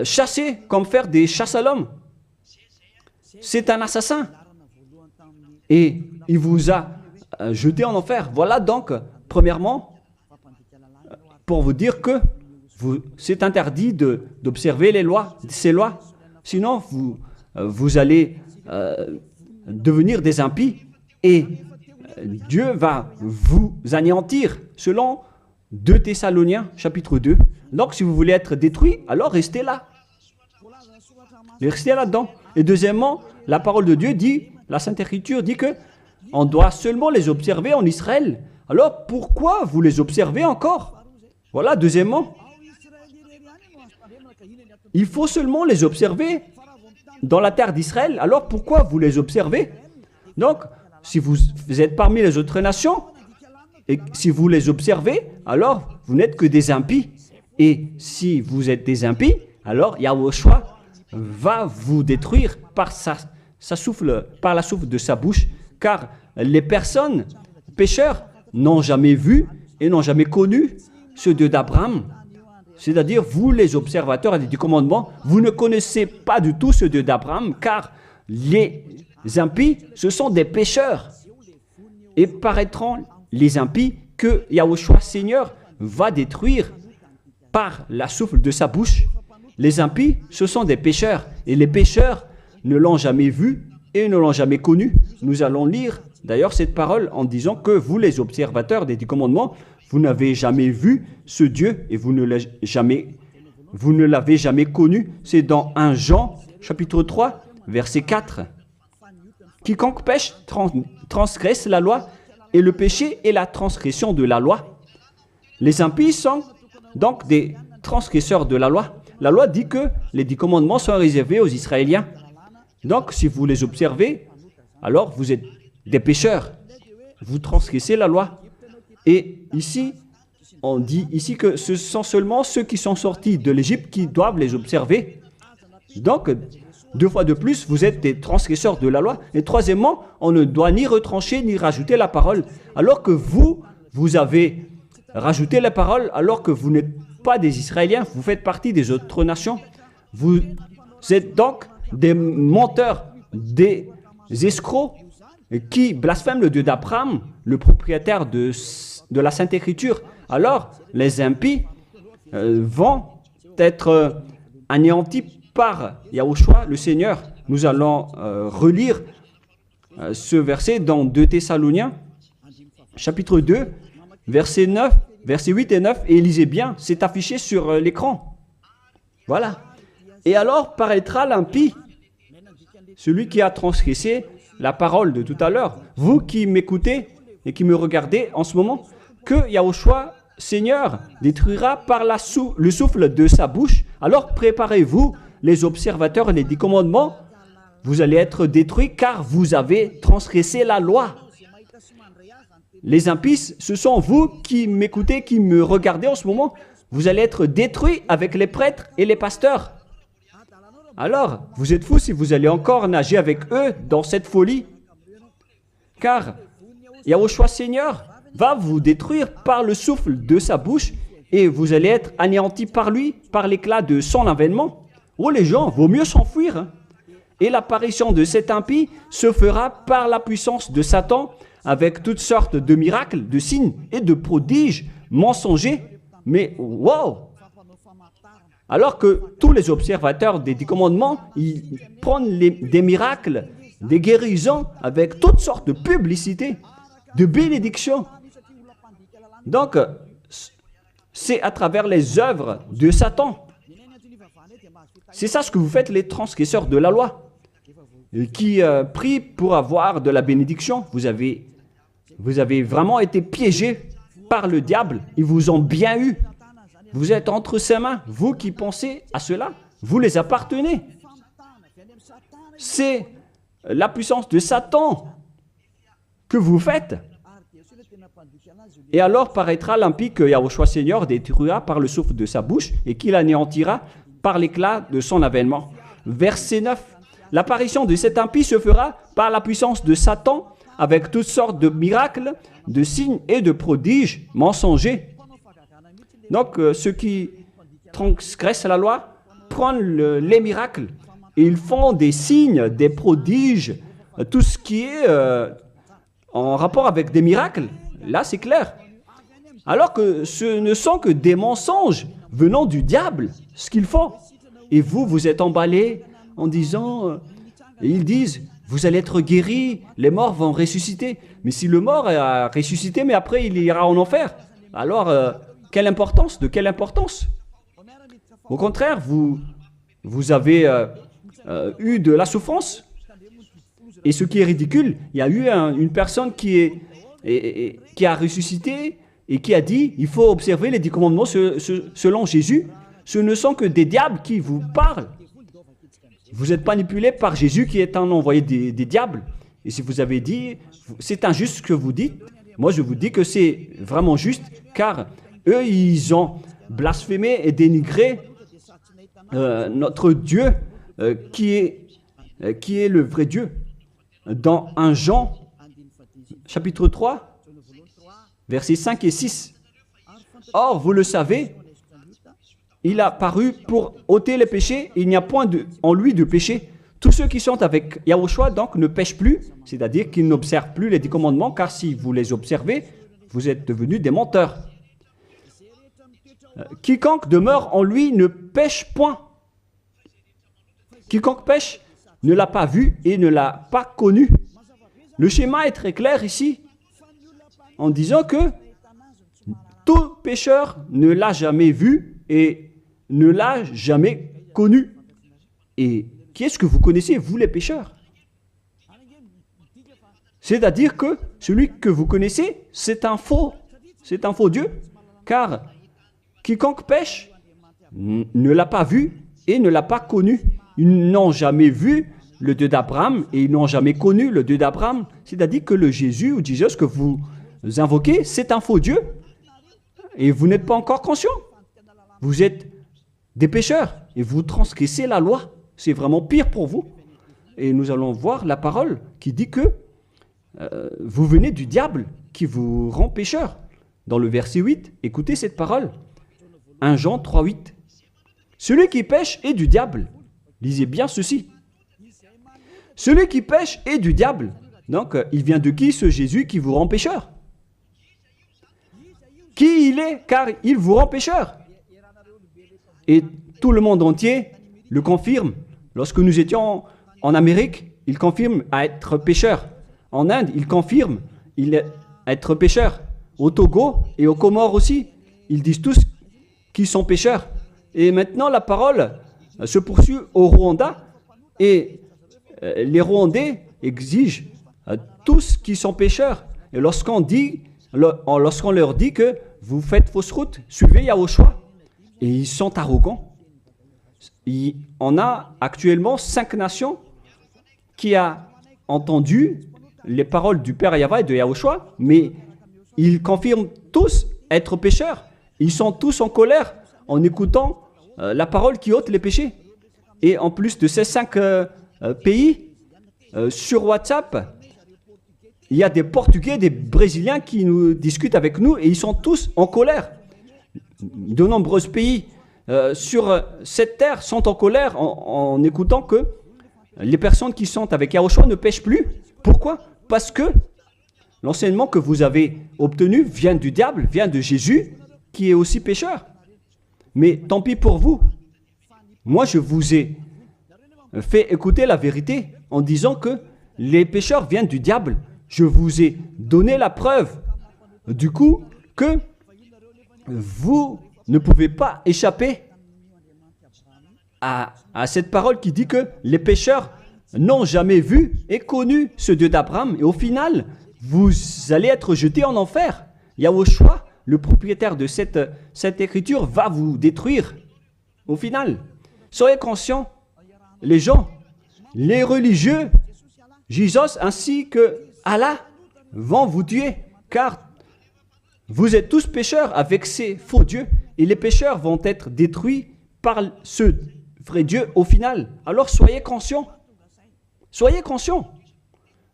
chasser, comme faire des chasses à l'homme. C'est un assassin. Et il vous a jeté en enfer. Voilà donc, premièrement, pour vous dire que c'est interdit d'observer les lois, ces lois. Sinon, vous allez devenir des impies et Dieu va vous anéantir, selon 2 Thessaloniciens, chapitre 2. Donc, si vous voulez être détruit, alors restez là. Restez là-dedans. Et deuxièmement, la parole de Dieu dit, la Sainte Écriture dit que on doit seulement les observer en Israël. Alors, pourquoi vous les observez encore? Voilà, deuxièmement. Il faut seulement les observer dans la terre d'Israël. Alors, pourquoi vous les observez? Donc, si vous êtes parmi les autres nations, et si vous les observez, alors vous n'êtes que des impies. Et si vous êtes des impies, alors Yahushua va vous détruire par la souffle de sa bouche, car les personnes pécheurs n'ont jamais vu et n'ont jamais connu ce Dieu d'Abraham. C'est-à-dire, vous les observateurs du commandement, vous ne connaissez pas du tout ce Dieu d'Abraham, car les impies, ce sont des pécheurs. Et paraîtront les impies que Yahushua Seigneur va détruire par la souffle de sa bouche. Les impies, ce sont des pécheurs. Et les pécheurs ne l'ont jamais vu et ne l'ont jamais connu. Nous allons lire d'ailleurs cette parole en disant que vous, les observateurs des 10 commandements, vous n'avez jamais vu ce Dieu et vous ne l'avez jamais connu. C'est dans 1 Jean, chapitre 3, verset 4. Quiconque pêche transgresse la loi, et le péché est la transgression de la loi. Les impies sont donc des transgresseurs de la loi. La loi dit que les 10 commandements sont réservés aux Israéliens. Donc, si vous les observez, alors vous êtes des pécheurs. Vous transgressez la loi. Et ici, on dit ici que ce sont seulement ceux qui sont sortis de l'Égypte qui doivent les observer. Donc, 2 fois de plus, vous êtes des transgresseurs de la loi. Et troisièmement, on ne doit ni retrancher ni rajouter la parole. Alors que vous avez rajouté la parole, alors que vous n'êtes pas des Israéliens, vous faites partie des autres nations. Vous êtes donc des menteurs, des escrocs qui blasphèment le Dieu d'Abraham, le propriétaire de la Sainte Écriture. Alors, les impies vont être anéantis par Yahushua, le Seigneur. Nous allons relire ce verset dans 2 Thessaloniciens, chapitre 2, verset 8 et 9. Et lisez bien, c'est affiché sur l'écran. Voilà. Et alors paraîtra l'impie, celui qui a transgressé la parole de tout à l'heure. Vous qui m'écoutez et qui me regardez en ce moment, que Yahushua, Seigneur, détruira par le souffle de sa bouche. Alors préparez-vous, les observateurs et les 10 commandements, vous allez être détruits car vous avez transgressé la loi. Les impies, ce sont vous qui m'écoutez, qui me regardez en ce moment. Vous allez être détruits avec les prêtres et les pasteurs. Alors, vous êtes fous si vous allez encore nager avec eux dans cette folie. Car Yahushua Seigneur va vous détruire par le souffle de sa bouche et vous allez être anéantis par lui, par l'éclat de son avènement. Oh les gens, vaut mieux s'enfuir. Hein. Et l'apparition de cet impie se fera par la puissance de Satan avec toutes sortes de miracles, de signes et de prodiges mensongers. Mais wow! Alors que tous les observateurs des 10 commandements, ils prennent des miracles, des guérisons avec toutes sortes de publicités, de bénédictions. Donc, c'est à travers les œuvres de Satan. C'est ça ce que vous faites, les transgresseurs de la loi, qui prient pour avoir de la bénédiction. Vous avez vraiment été piégés par le diable. Ils vous ont bien eu. Vous êtes entre ses mains. Vous qui pensez à cela, vous les appartenez. c'est la puissance de Satan que vous faites. Et alors paraîtra l'impie que Yahushua Seigneur détruira par le souffle de sa bouche et qu'il anéantira par l'éclat de son avènement. Verset 9. L'apparition de cet impie se fera par la puissance de Satan avec toutes sortes de miracles, de signes et de prodiges mensongers. Donc ceux qui transgressent la loi prennent les miracles et ils font des signes, des prodiges, tout ce qui est en rapport avec des miracles. Là, c'est clair. Alors que ce ne sont que des mensonges venant du diable, ce qu'ils font. Et vous, vous êtes emballés en disant, ils disent, vous allez être guéris, les morts vont ressusciter. Mais si le mort a ressuscité, mais après il ira en enfer, alors quelle importance? De quelle importance? Au contraire, vous avez eu de la souffrance. Et ce qui est ridicule, il y a eu une personne qui a ressuscité et qui a dit, il faut observer les 10 commandements selon Jésus. Ce ne sont que des diables qui vous parlent. Vous êtes manipulé par Jésus qui est un envoyé des diables. Et si vous avez dit, c'est injuste ce que vous dites, moi je vous dis que c'est vraiment juste, car eux, ils ont blasphémé et dénigré notre Dieu qui est le vrai Dieu. Dans 1 Jean, chapitre 3, versets 5 et 6. Or, vous le savez, il a paru pour ôter les péchés, il n'y a point en lui de péché. Tous ceux qui sont avec Yahushua, donc, ne pêchent plus, c'est-à-dire qu'ils n'observent plus les 10 commandements, car si vous les observez, vous êtes devenus des menteurs. Quiconque demeure en lui ne pêche point. Quiconque pêche ne l'a pas vu et ne l'a pas connu. Le schéma est très clair ici, en disant que tout pécheur ne l'a jamais vu et ne l'a jamais connu. Et qui est-ce que vous connaissez, vous les pécheurs? C'est-à-dire que celui que vous connaissez, c'est un faux Dieu, car quiconque pêche ne l'a pas vu et ne l'a pas connu. Ils n'ont jamais vu le Dieu d'Abraham et ils n'ont jamais connu le Dieu d'Abraham. C'est-à-dire que le Jésus ou Jesus que vous invoquez, c'est un faux Dieu. Et vous n'êtes pas encore conscient. Vous êtes des pécheurs et vous transgressez la loi. C'est vraiment pire pour vous. Et nous allons voir la parole qui dit que vous venez du diable qui vous rend pécheur. Dans le verset 8, écoutez cette parole. 1 Jean 3, 8. Celui qui pêche est du diable. Lisez bien ceci. Celui qui pêche est du diable. Donc, il vient de qui ce Jésus qui vous rend pécheur? Qui il est? Car il vous rend pécheur. Et tout le monde entier le confirme. Lorsque nous étions en Amérique, il confirme à être pécheur. En Inde, il confirme à être pécheur. Au Togo et aux Comores aussi, ils disent tous qu'ils sont pécheurs. Et maintenant, la parole se poursuit au Rwanda et les Rwandais exigent tous qui sont pécheurs. Et lorsqu'on leur dit que vous faites fausse route, suivez Yahushua, et ils sont arrogants. On a actuellement 5 nations qui ont entendu les paroles du Père Yahweh et de Yahushua, mais ils confirment tous être pécheurs. Ils sont tous en colère en écoutant la parole qui ôte les péchés. Et en plus de ces 5 pays, sur WhatsApp, il y a des Portugais, des Brésiliens qui nous discutent avec nous et ils sont tous en colère. De nombreux pays sur cette terre sont en colère en écoutant que les personnes qui sont avec Yahushua ne pêchent plus. Pourquoi? Parce que l'enseignement que vous avez obtenu vient du diable, vient de Jésus, qui est aussi pécheur. Mais tant pis pour vous. Moi, je vous ai fait écouter la vérité en disant que les pécheurs viennent du diable. Je vous ai donné la preuve du coup que vous ne pouvez pas échapper à cette parole qui dit que les pécheurs n'ont jamais vu et connu ce Dieu d'Abraham. Et au final, vous allez être jetés en enfer. Yahushua, le propriétaire de cette écriture, va vous détruire. Au final, soyez conscients, les gens les religieux, Jésus ainsi que Allah vont vous tuer, car vous êtes tous pécheurs avec ces faux dieux, et les pécheurs vont être détruits par ce vrai Dieu au final. Alors soyez conscients. Soyez conscients.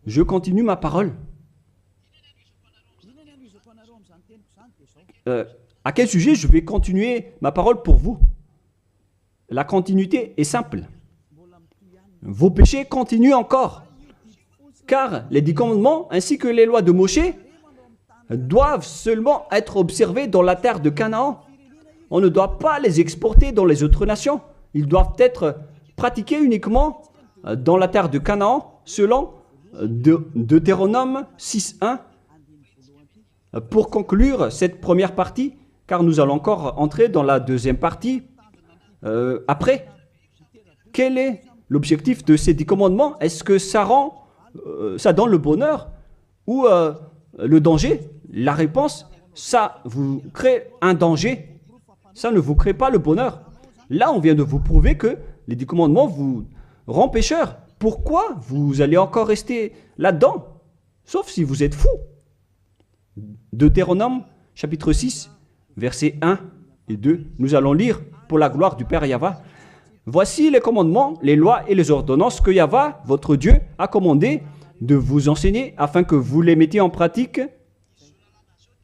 Je continue ma parole. À quel sujet je vais continuer ma parole pour vous? La continuité est simple. Vos péchés continuent encore. Car les 10 commandements ainsi que les lois de Moshe doivent seulement être observés dans la terre de Canaan. On ne doit pas les exporter dans les autres nations. Ils doivent être pratiqués uniquement dans la terre de Canaan, selon Deutéronome 6.1. Pour conclure cette première partie, car nous allons encore entrer dans la deuxième partie après. Quel est l'objectif de ces 10 commandements? Est-ce que ça donne le bonheur ou le danger? La réponse, ça vous crée un danger. Ça ne vous crée pas le bonheur. Là, on vient de vous prouver que les 10 commandements vous rendent pécheurs. Pourquoi vous allez encore rester là-dedans? Sauf si vous êtes fou. Deutéronome, chapitre 6, versets 1 et 2. Nous allons lire pour la gloire du Père Yahva. Voici les commandements, les lois et les ordonnances que Yahva, votre Dieu, a commandé de vous enseigner afin que vous les mettiez en pratique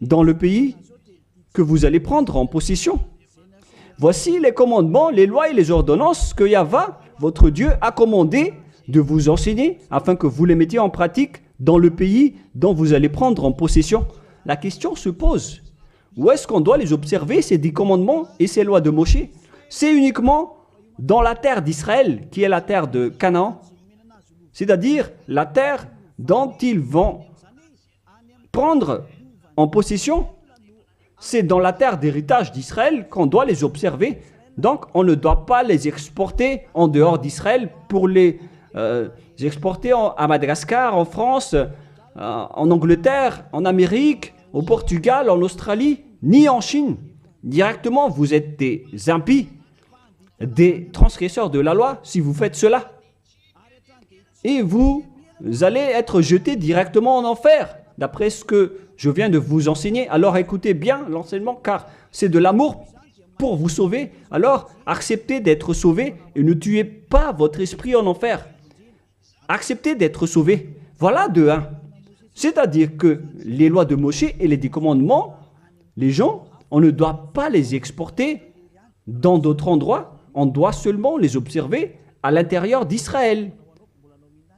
dans le pays que vous allez prendre en possession. Voici les commandements, les lois et les ordonnances que Yahva, votre Dieu, a commandé de vous enseigner afin que vous les mettiez en pratique dans le pays dont vous allez prendre en possession. La question se pose, où est-ce qu'on doit les observer, ces 10 commandements et ces lois de Moshe? C'est uniquement dans la terre d'Israël, qui est la terre de Canaan, c'est-à-dire la terre dont ils vont prendre en possession. C'est dans la terre d'héritage d'Israël qu'on doit les observer. Donc, on ne doit pas les exporter en dehors d'Israël pour les exporter à Madagascar, en France, en Angleterre, en Amérique, au Portugal, en Australie, ni en Chine. Directement, vous êtes des impies, des transgresseurs de la loi si vous faites cela. Et vous allez être jetés directement en enfer, d'après ce que je viens de vous enseigner. Alors écoutez bien l'enseignement, car c'est de l'amour pour vous sauver. Alors acceptez d'être sauvé et ne tuez pas votre esprit en enfer. Acceptez d'être sauvé. Voilà de 1. C'est-à-dire que les lois de Moshe et les 10 commandements, les gens, on ne doit pas les exporter dans d'autres endroits. On doit seulement les observer à l'intérieur d'Israël.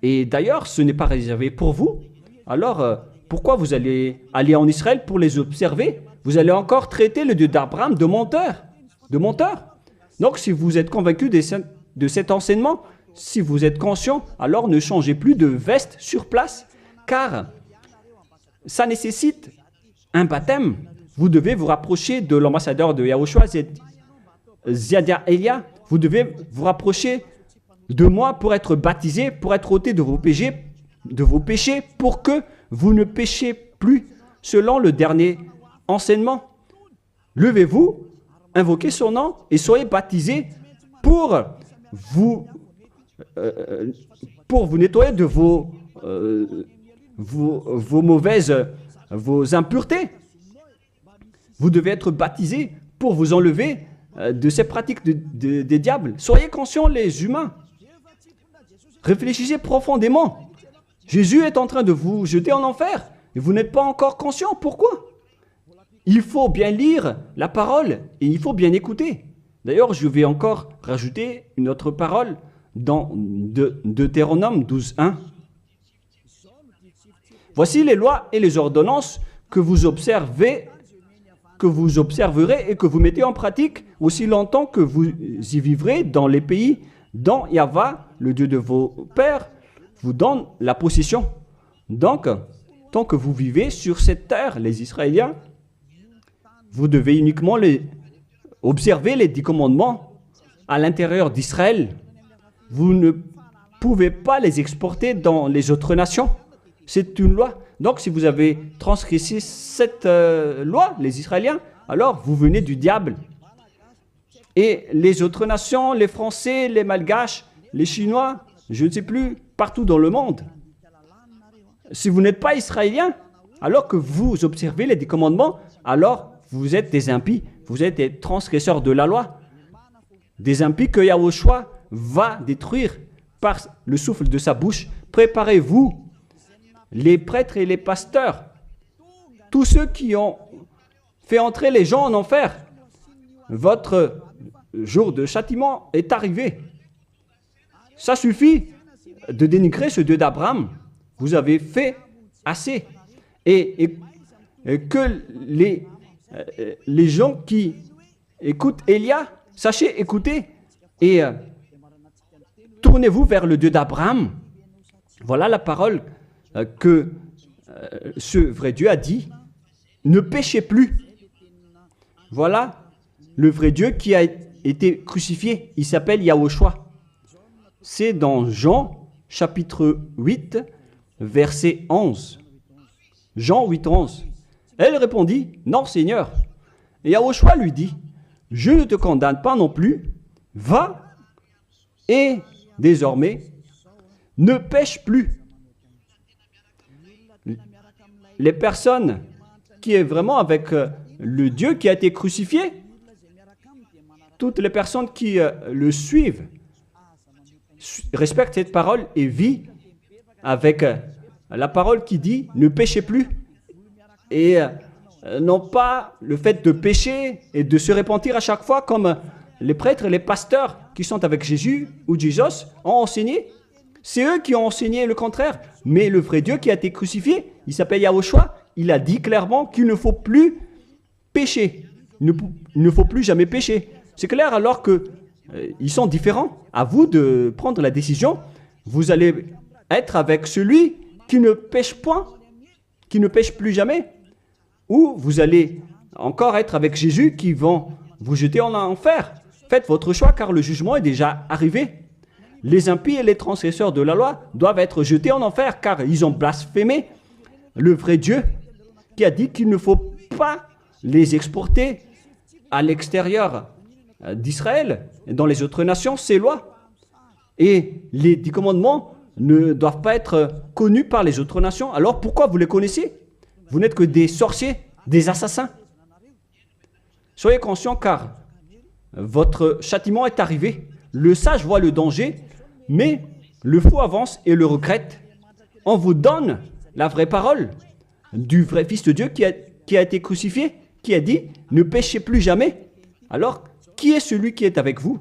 Et d'ailleurs, ce n'est pas réservé pour vous. Alors, pourquoi vous allez aller en Israël pour les observer? Vous allez encore traiter le Dieu d'Abraham de menteur. De menteur. Donc, si vous êtes convaincu de cet enseignement, si vous êtes conscient, alors ne changez plus de veste sur place, car ça nécessite un baptême. Vous devez vous rapprocher de l'ambassadeur de Yahushua, Ziadia Elia. Vous devez vous rapprocher de moi pour être baptisé, pour être ôté de vos péchés, pour que vous ne péchiez plus selon le dernier enseignement. Levez-vous, invoquez son nom et soyez baptisés pour vous nettoyer de vos impuretés. Vous devez être baptisés pour vous enlever de ces pratiques des diables. Soyez conscients, les humains. Réfléchissez profondément. Jésus est en train de vous jeter en enfer et vous n'êtes pas encore conscient. Pourquoi? Il faut bien lire la parole et il faut bien écouter. D'ailleurs, je vais encore rajouter une autre parole dans Deutéronome 12.1. Voici les lois et les ordonnances que vous observerez et que vous mettez en pratique aussi longtemps que vous y vivrez dans les pays dont Yahva, le Dieu de vos pères, vous donne la possession. Donc, tant que vous vivez sur cette terre, les Israéliens, vous devez uniquement observer les 10 commandements à l'intérieur d'Israël. Vous ne pouvez pas les exporter dans les autres nations. C'est une loi. Donc, si vous avez transgressé cette loi, les Israéliens, alors vous venez du diable. Et les autres nations, les Français, les Malgaches, les Chinois, je ne sais plus, partout dans le monde. Si vous n'êtes pas israélien, alors que vous observez les 10 commandements, alors vous êtes des impies, vous êtes des transgresseurs de la loi. Des impies que Yahushua va détruire par le souffle de sa bouche. Préparez-vous, les prêtres et les pasteurs, tous ceux qui ont fait entrer les gens en enfer. Votre jour de châtiment est arrivé. Ça suffit de dénigrer ce Dieu d'Abraham. Vous avez fait assez. Et que les gens qui écoutent Élia, sachez écouter et tournez-vous vers le Dieu d'Abraham. Voilà la parole que ce vrai Dieu a dit. Ne péchez plus. Voilà le vrai Dieu qui a été crucifié. Il s'appelle Yahushua. C'est dans Jean chapitre 8, verset 11. Jean 8, 11. Elle répondit, non Seigneur. Et Yahushua lui dit, je ne te condamne pas non plus. Va et désormais ne pêche plus. Les personnes qui est vraiment avec le Dieu qui a été crucifié, toutes les personnes qui le suivent respectent cette parole et vivent avec la parole qui dit ne péchez plus et non pas le fait de pécher et de se repentir à chaque fois comme les prêtres et les pasteurs qui sont avec Jésus ou Jésus ont enseigné. C'est eux qui ont enseigné le contraire. Mais le vrai Dieu qui a été crucifié, il s'appelle Yahushua, il a dit clairement qu'il ne faut plus pécher. Il ne faut plus jamais pécher. C'est clair alors que ils sont différents. À vous de prendre la décision. Vous allez être avec celui qui ne pêche point, qui ne pêche plus jamais. Ou vous allez encore être avec Jésus qui vont vous jeter en enfer. Faites votre choix car le jugement est déjà arrivé. Les impies et les transgresseurs de la loi doivent être jetés en enfer car ils ont blasphémé le vrai Dieu qui a dit qu'il ne faut pas les exporter à l'extérieur d'Israël et dans les autres nations, ces lois. Et les 10 commandements ne doivent pas être connus par les autres nations. Alors pourquoi vous les connaissez? Vous n'êtes que des sorciers, des assassins. Soyez conscients car votre châtiment est arrivé. Le sage voit le danger, mais le fou avance et le regrette. On vous donne la vraie parole du vrai Fils de Dieu qui a été crucifié, qui a dit « Ne péchez plus jamais ». Alors, qui est celui qui est avec vous?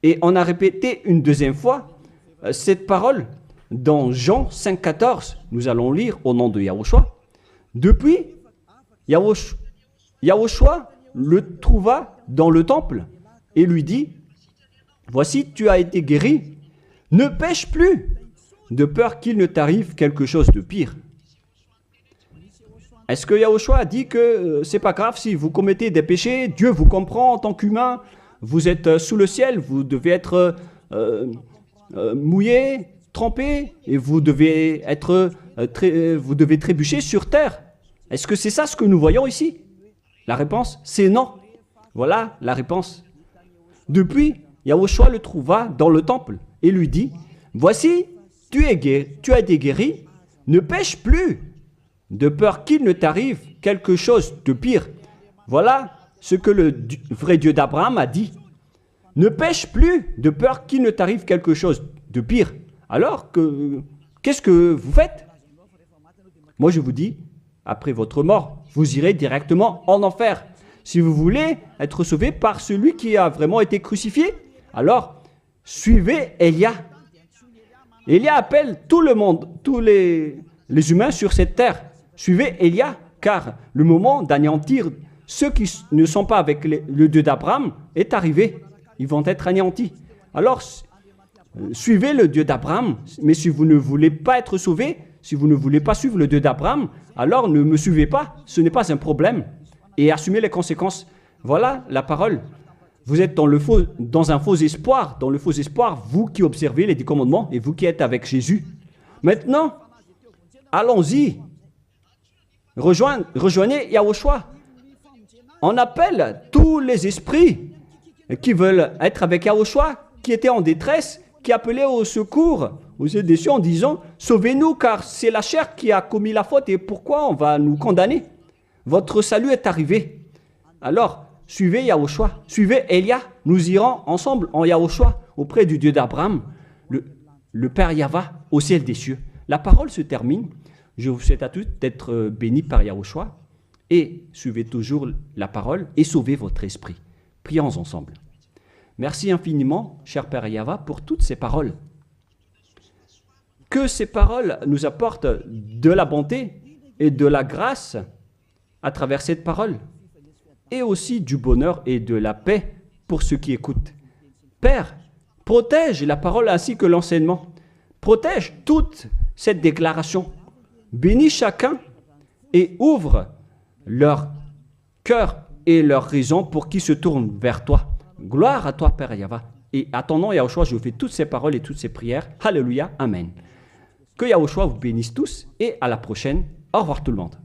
Et on a répété une deuxième fois cette parole dans Jean 5, 14. Nous allons lire au nom de Yahushua. Depuis, Yahushua le trouva dans le temple et lui dit « Voici, tu as été guéri, ne pêche plus, de peur qu'il ne t'arrive quelque chose de pire. » Est-ce que Yahushua a dit que c'est pas grave si vous commettez des péchés, Dieu vous comprend en tant qu'humain, vous êtes sous le ciel, vous devez être mouillé, trempé, et vous devez trébucher sur terre. Est-ce que c'est ça ce que nous voyons ici? La réponse, c'est non. Voilà la réponse. Depuis, Yahushua le trouva dans le temple et lui dit, « Voici, tu as été guéri, ne pêche plus, de peur qu'il ne t'arrive quelque chose de pire. » Voilà ce que le vrai Dieu d'Abraham a dit. Ne pêche plus, de peur qu'il ne t'arrive quelque chose de pire. Alors, qu'est-ce que vous faites? Moi, je vous dis, après votre mort, vous irez directement en enfer. Si vous voulez être sauvé par celui qui a vraiment été crucifié, alors suivez Élia. Élia appelle tout le monde, tous les humains sur cette terre. Suivez Élia, car le moment d'anéantir ceux qui ne sont pas avec le Dieu d'Abraham est arrivé. Ils vont être anéantis. Alors, suivez le Dieu d'Abraham, mais si vous ne voulez pas être sauvé, si vous ne voulez pas suivre le Dieu d'Abraham, alors ne me suivez pas, ce n'est pas un problème. Et assumez les conséquences. Voilà la parole. Vous êtes dans un faux espoir, vous qui observez les 10 commandements et vous qui êtes avec Jésus. Maintenant, allons-y. Rejoignez Yahushua. On appelle tous les esprits qui veulent être avec Yahushua, qui étaient en détresse, qui appelait au secours aux yeux des cieux en disant « Sauvez-nous, car c'est la chair qui a commis la faute et pourquoi on va nous condamner? Votre salut est arrivé. » Alors, suivez Yahushua, suivez Elia, nous irons ensemble en Yahushua auprès du Dieu d'Abraham, le Père Yahva, au ciel des cieux. La parole se termine. Je vous souhaite à tous d'être bénis par Yahushua et suivez toujours la parole et sauvez votre esprit. Prions ensemble. Merci infiniment, cher Père Yahva, pour toutes ces paroles. Que ces paroles nous apportent de la bonté et de la grâce à travers cette parole, et aussi du bonheur et de la paix pour ceux qui écoutent. Père, protège la parole ainsi que l'enseignement. Protège toute cette déclaration. Bénis chacun et ouvre leur cœur et leur raison pour qu'ils se tournent vers toi. Gloire à toi, Père Yahva. Et à ton nom, Yahushua, je fais toutes ces paroles et toutes ces prières. Alléluia, Amen. Que Yahushua vous bénisse tous et à la prochaine. Au revoir tout le monde.